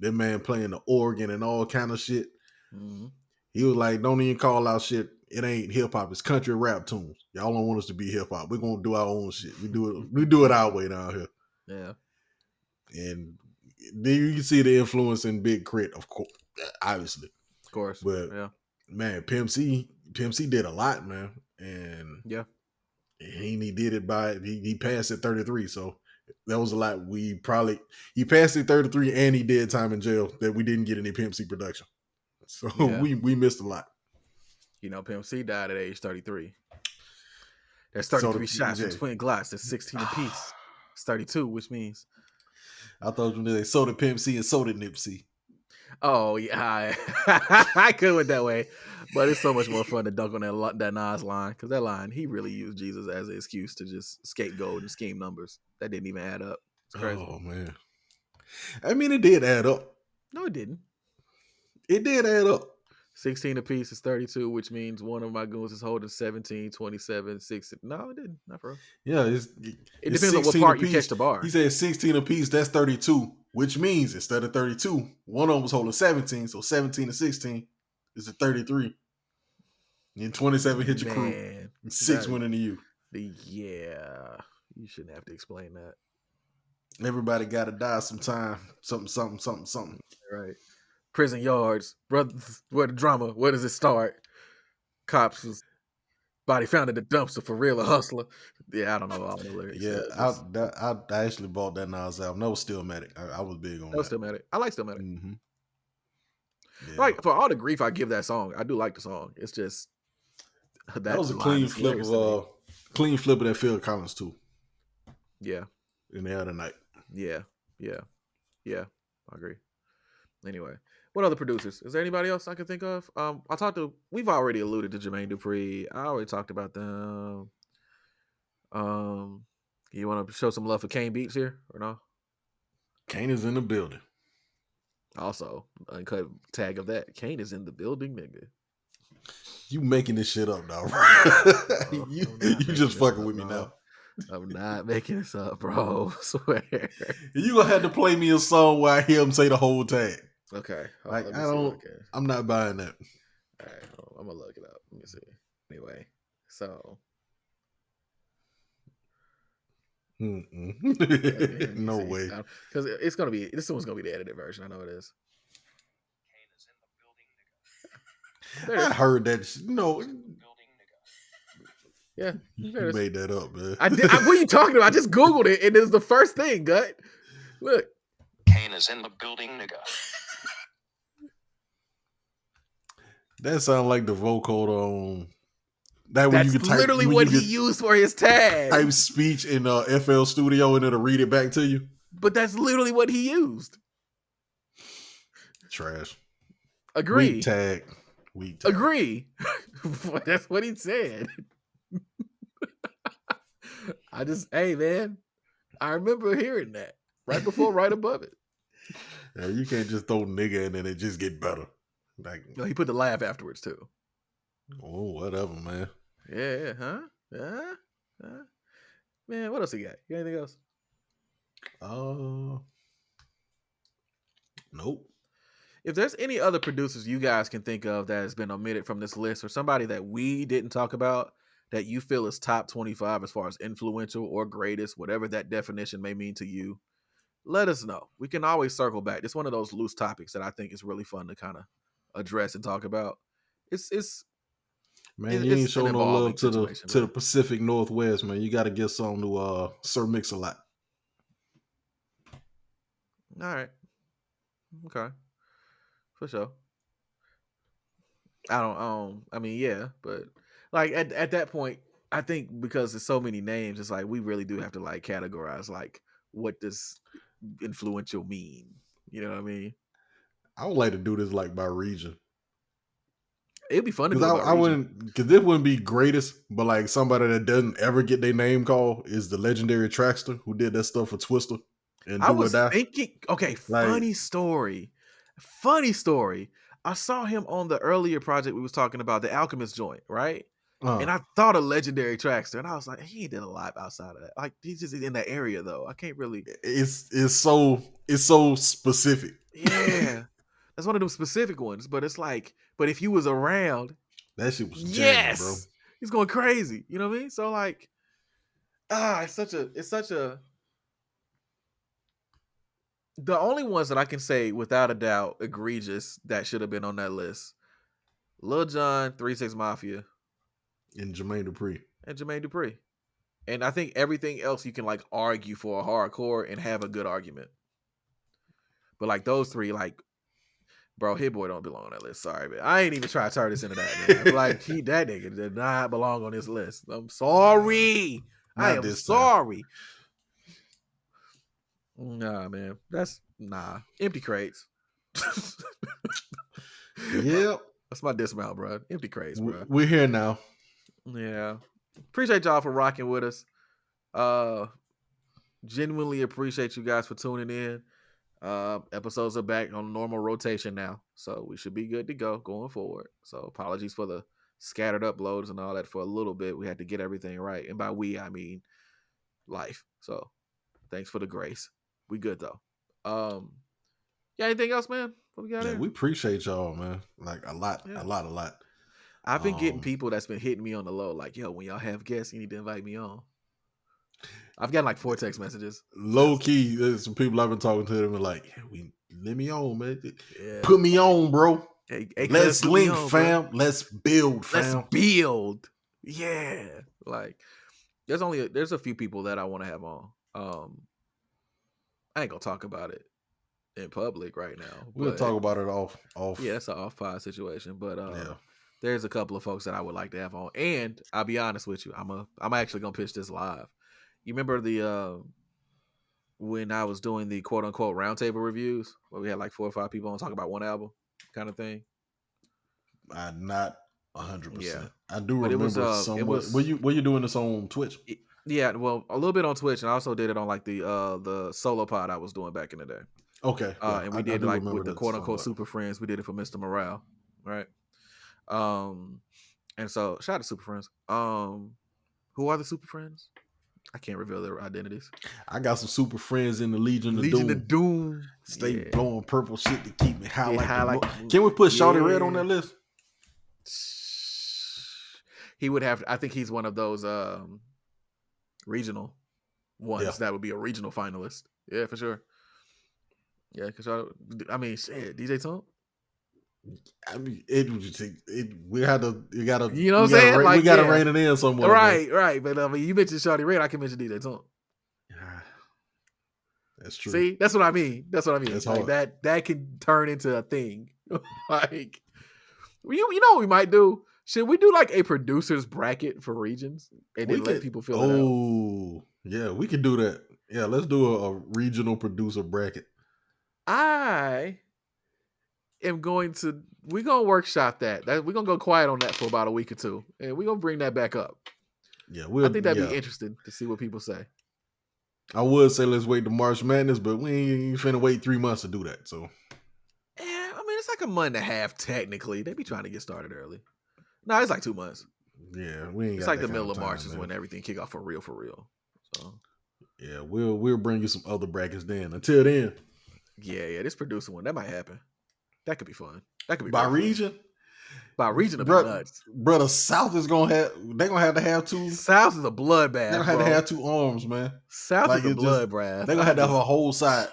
That man playing the organ and all kind of shit. Mm-hmm. He was like, don't even call out shit. It ain't hip hop. It's country rap tunes. Y'all don't want us to be hip hop. We're gonna do our own shit. We do it our way down here. Yeah. And then you can see the influence in Big Crit, of course, obviously. Of course. But yeah. Man, Pimp C did a lot, man. And yeah. He did it he passed at 33, so that was a lot. He passed at 33 and he did time in jail that we didn't get any Pimp C production. So we missed a lot. Pimp C died at age 33. There's 33 shots from twin Glocks. That's 16 apiece. It's 32, which means I thought they sold the Pimp C and sold it Nipsey. Oh yeah, I could went that way, but it's so much more fun to dunk on that Nas line, because that line, he really used Jesus as an excuse to just scapegoat and scheme numbers that didn't even add up. It's crazy. Oh man, I mean it did add up. No, it didn't. It did add up. 16 apiece is 32, which means one of my goons is holding 17, 27, 6. No, it didn't. Not for real. Yeah, it depends on what part you catch the bar. He said 16 apiece, that's 32, which means instead of 32, one of them was holding 17, so 17 to 16 is a 33. And 27 hit your crew, and 6 went into you. Yeah, you shouldn't have to explain that. Everybody got to die sometime. Something. Right. Prison yards, brothers, where the drama, where does it start? Cops was body found in the dumpster, for real, a hustler. Yeah, I don't know all the lyrics. Yeah, I actually bought that Nas album. That was Stillmatic. I was big on that. That was Stillmatic. I like Stillmatic. Mm-hmm. Yeah. Like, for all the grief I give that song, I do like the song. It's just that was a clean flip of that Phil Collins too. Yeah. In the other night. Yeah. I agree. Anyway, what other producers? Is there anybody else I can think of? We've already alluded to Jermaine Dupri. I already talked about them. You want to show some love for Kane Beats here or no? Kane is in the building. Also, uncut tag of that. Kane is in the building, nigga. You making this shit up, dog. You just fucking with me now. I'm not making this up, bro. I swear. You gonna have to play me a song where I hear him say the whole tag. Okay. Like I'm not buying that. All right, I'm gonna look it up. Let me see. Anyway, so no way. Because this one's gonna be the edited version. I know it is. I heard that. No. Yeah, you made that up, man. What are you talking about? I just Googled it, and it's the first thing, Gut. Look. Kane is in the building, nigga. That sounds like the vocal on that. That's literally what he used for his tag. Type speech in FL Studio, and it'll read it back to you. But that's literally what he used. Trash. Agree. Weak tag. Agree. That's what he said. Hey man, I remember hearing that right before, right above it. Yeah, you can't just throw nigga and then it just get better. Like, no, he put the laugh afterwards too. Oh, whatever, man. Yeah, huh? Man, what else he got? You got anything else? Nope. If there's any other producers you guys can think of that has been omitted from this list, or somebody that we didn't talk about that you feel is top 25 as far as influential or greatest, whatever that definition may mean to you, let us know. We can always circle back. It's one of those loose topics that I think is really fun to kind of address and talk about. It's Man, you ain't It's an show no love evolving to the situation. to the Pacific Northwest, man. You got to get some to Sir Mix-a-Lot. All right. Okay. For sure. I mean, yeah, but like at that point, I think because there's so many names, it's like we really do have to like categorize like what does influential mean. You know what I mean? I would like to do this like by region. It'd be fun to do Because it by I region. wouldn't, because this wouldn't be greatest, but like somebody that doesn't ever get their name called is the legendary Traxter who did that stuff for Twister and I Do or was Die. thinking, okay, Like, funny story. I saw him on the earlier project we was talking about, the Alchemist joint, right? And I thought a legendary Traxter, and I was like, he did a lot outside of that. Like he's just in that area though. I can't really. it's so specific. Yeah, that's one of them specific ones. But it's like, but if you was around, That shit was jamming, bro. he's going crazy. You know what I mean? So like, it's such a. The only ones that I can say without a doubt egregious that should have been on that list: Lil Jon, 3-6 Mafia, And Jermaine Dupri. and Jermaine Dupri. And I think everything else you can like argue for a hardcore and have a good argument. But like those three, like, bro, Hit Boy don't belong on that list. Sorry, man. I ain't even try to turn this into that, man. Like, that nigga did not belong on this list. I'm sorry. I am sorry. Nah, man. That's empty crates. Yep. That's my dismount, bro. Empty crates, bro. We're here now. Yeah. Appreciate y'all for rocking with us. Genuinely appreciate you guys for tuning in. Episodes are back on normal rotation now, so we should be good to go going forward. So apologies for the scattered uploads and all that for a little bit. We had to get everything right, and by we I mean life. So thanks for the grace. We good though. Yeah, anything else, man? What we got here? We appreciate y'all, man. Like a lot. I've been getting people that's been hitting me on the low, like, yo, when y'all have guests, you need to invite me on. I've gotten like 4 text messages. Low key, there's some people I've been talking to them and like, let me on, man. Yeah. Put me on, bro. Hey, let's link, fam. Bro. Let's build, fam. Let's build. Yeah. Like, there's a few people that I want to have on. I ain't gonna talk about it in public right now. We'll talk about it off. Yeah, it's an off-pod situation. But there's a couple of folks that I would like to have on. And I'll be honest with you, I'm actually gonna pitch this live. You remember the when I was doing the quote unquote roundtable reviews where we had like 4 or 5 people on talk about one album kind of thing? I'm not 100%. Yeah. I do remember somewhat. Were you doing this on Twitch? Yeah, well, a little bit on Twitch, and I also did it on like the solo pod I was doing back in the day. Okay. And we did like with the quote unquote Super Friends, we did it for Mr. Morale, right? And so shout out to Super Friends. Who are the Super Friends? I can't reveal their identities. I got some super friends in the Legion of Doom. Stay blowing purple shit to keep me high. Can we put Shawty Red on that list? He would have. I think he's one of those regional ones that would be a regional finalist. Yeah, for sure. Yeah, because I mean, shit, DJ Tunk. I mean, we had to. You gotta. You know what I'm saying? We gotta rein it in somewhere. Right. But I mean, you mentioned Shawty Red. I can mention DJ Tunk. That's true. See, that's what I mean. That's That's like hard. that can turn into a thing. Like, you know what we might do? Should we do like a producer's bracket for regions and then let people fill it out? Oh, yeah, we can do that. Yeah, let's do a regional producer bracket. We're gonna workshop that. We're gonna go quiet on that for about a week or 2, and we're gonna bring that back up. Yeah, I think that'd be interesting to see what people say. I would say let's wait to March Madness, but we ain't finna wait 3 months to do that. So, yeah, I mean it's like a month and a half technically. They be trying to get started early. No, it's like 2 months. Yeah, we ain't. It's got like that the middle of kind March time, is man. when everything kick off for real. So yeah, we'll bring you some other brackets then. Until then, yeah, this producer one that might happen. That could be fun. That could be by fun. region. By region of nuts. Brother, South is gonna have. They're gonna have to have 2. South is a bloodbath. They're gonna have to have 2 arms, man. South is a bloodbath. They're gonna have to have a whole side.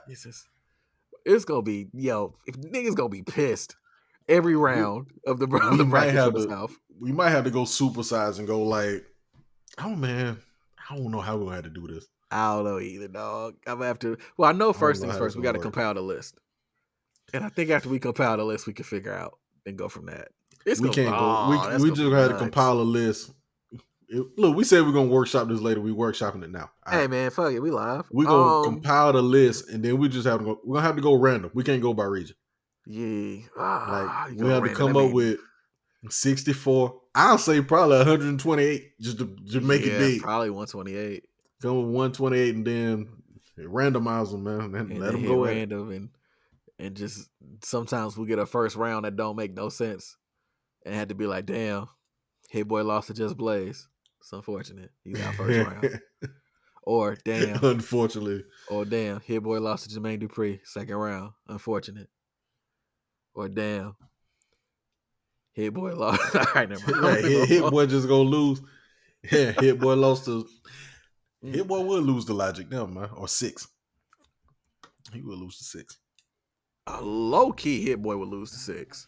It's gonna be if niggas gonna be pissed. every round of the bracket for the South. We might have to go supersize and go like, oh man, I don't know how we're gonna have to do this. I don't know either, dog. I'm gonna have to. Well, I know first things first. We got to compile the list, and I think after we compile the list, we can figure out and go from that. We can't go. We just had to compile a list. Look, we said we're gonna workshop this later. We workshopping it now. Hey man, fuck it, we live. We're gonna compile the list, and then we just have to go. We're gonna have to go random. We can't go by region. Yeah, we have to come up with 64. I'll say probably 128 just to make it big. Probably 128. Come with 128 and then randomize them, man. And let them go random and just sometimes we get a first round that don't make no sense and had to be like, damn, Hit Boy lost to Just Blaze. It's unfortunate. He's out first round. Or damn. Unfortunately. Or damn, Hit Boy lost to Jermaine Dupri, second round. Unfortunate. Or damn, Hit Boy lost. All right, never mind. Hit Boy just gonna lose. Yeah, Hit Boy lost to. Hit Boy would lose to Logic, never mind. Or 6. He would lose to 6. Low key, Hit Boy would lose to 6.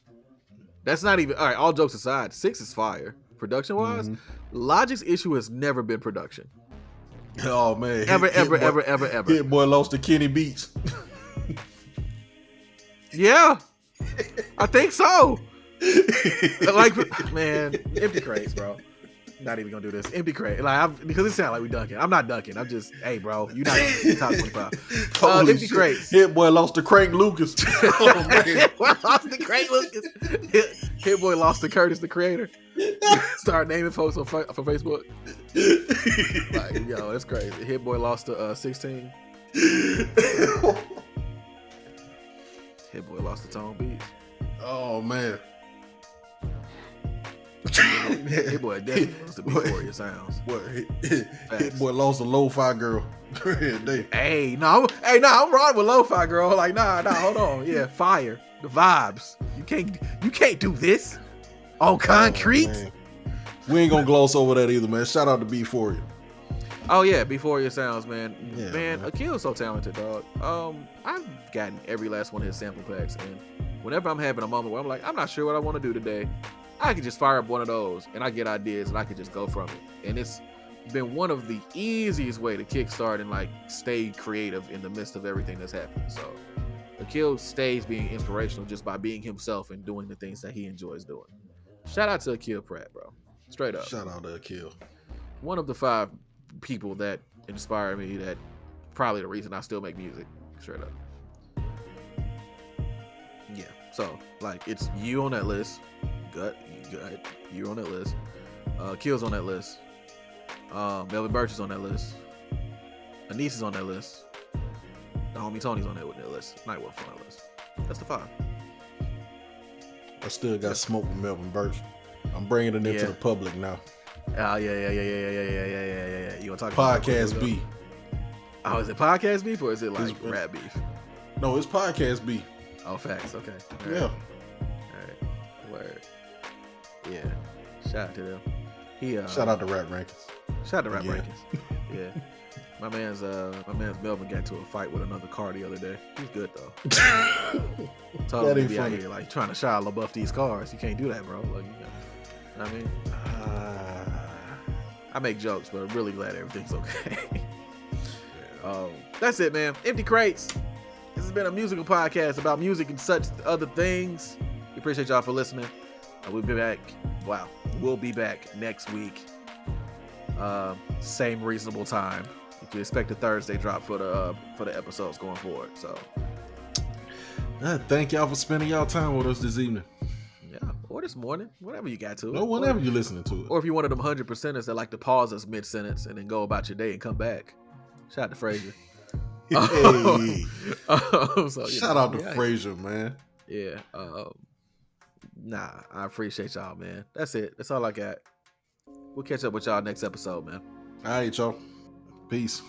That's not even all right. All jokes aside, 6 is fire. Production wise, Logic's issue has never been production. Oh man, ever. Hit Boy lost to Kenny Beats. Yeah, I think so. Like, man, empty crates, bro. Not even gonna do this. Empty crate, because it sounds like we dunking. I'm not dunking. I'm just, hey, bro, you not top 25. Empty crates. Hit Boy lost to Crank Lucas. Oh, man. Hit Boy lost to Crank Lucas. Hit Boy lost to Curtis, the creator. Start naming folks on Facebook. Like, yo, that's crazy. Hit Boy lost to 16. Hit Boy lost to Tone Beats. Oh man. Hit Boy definitely lost to Before Your Sounds. Hit Boy lost to Lo-Fi Girl. Hey, I'm riding with Lo-Fi Girl. Like, nah, hold on. Yeah, fire. The vibes. You can't do this on concrete. We ain't gonna gloss over that either, man. Shout out to Before You. Oh yeah, Before Your Sounds, man. Yeah, man, Akil's so talented, dog. I've gotten every last one of his sample packs, and whenever I'm having a moment where I'm like, I'm not sure what I want to do today, I can just fire up one of those, and I get ideas, and I can just go from it. And it's been one of the easiest way to kickstart and like stay creative in the midst of everything that's happening. So Akil stays being inspirational just by being himself and doing the things that he enjoys doing. Shout out to Akil Pratt, bro. Straight up. Shout out to Akil. One of the 5 people that inspire me, that probably the reason I still make music. Straight up. Yeah. So like, it's you on that list. Gut. You're on that list. Kill's on that list. Melvin Birch is on that list. Anise is on that list. The homie Tony's on that list. Nightwolf on that list. That's the 5. I still got smoke with Melvin Birch. I'm bringing it into the public now. Oh yeah. You gonna talk podcast beef? Oh, is it podcast beef or is it like rap beef? No, it's podcast beef. Oh, facts. Okay. All right. Word. Yeah. Shout out to them. Shout out to Rap Rankings. Shout out to Rap Rankings. Yeah. My man's Melvin got into a fight with another car the other day. He's good though. Told him to be out here like trying to Shia LaBeouf these cars. You can't do that, bro. Like, you know what I mean? I make jokes, but I'm really glad everything's okay. That's it, man. Empty Crates. This has been a musical podcast about music and such other things. We appreciate y'all for listening. We'll be back. Wow. We'll be back next week. Same reasonable time. You can expect a Thursday drop for the episodes going forward. So thank y'all for spending y'all time with us this evening. Yeah, or this morning, whatever you got to. No, whenever you're listening to it. Or if you're one of them 100%ers that like to pause us mid-sentence and then go about your day and come back. Shout out to Frazier. Hey. So, shout out to Frazier, man. Yeah. I appreciate y'all, man. That's it. That's all I got. We'll catch up with y'all next episode, man. All right, y'all. Peace.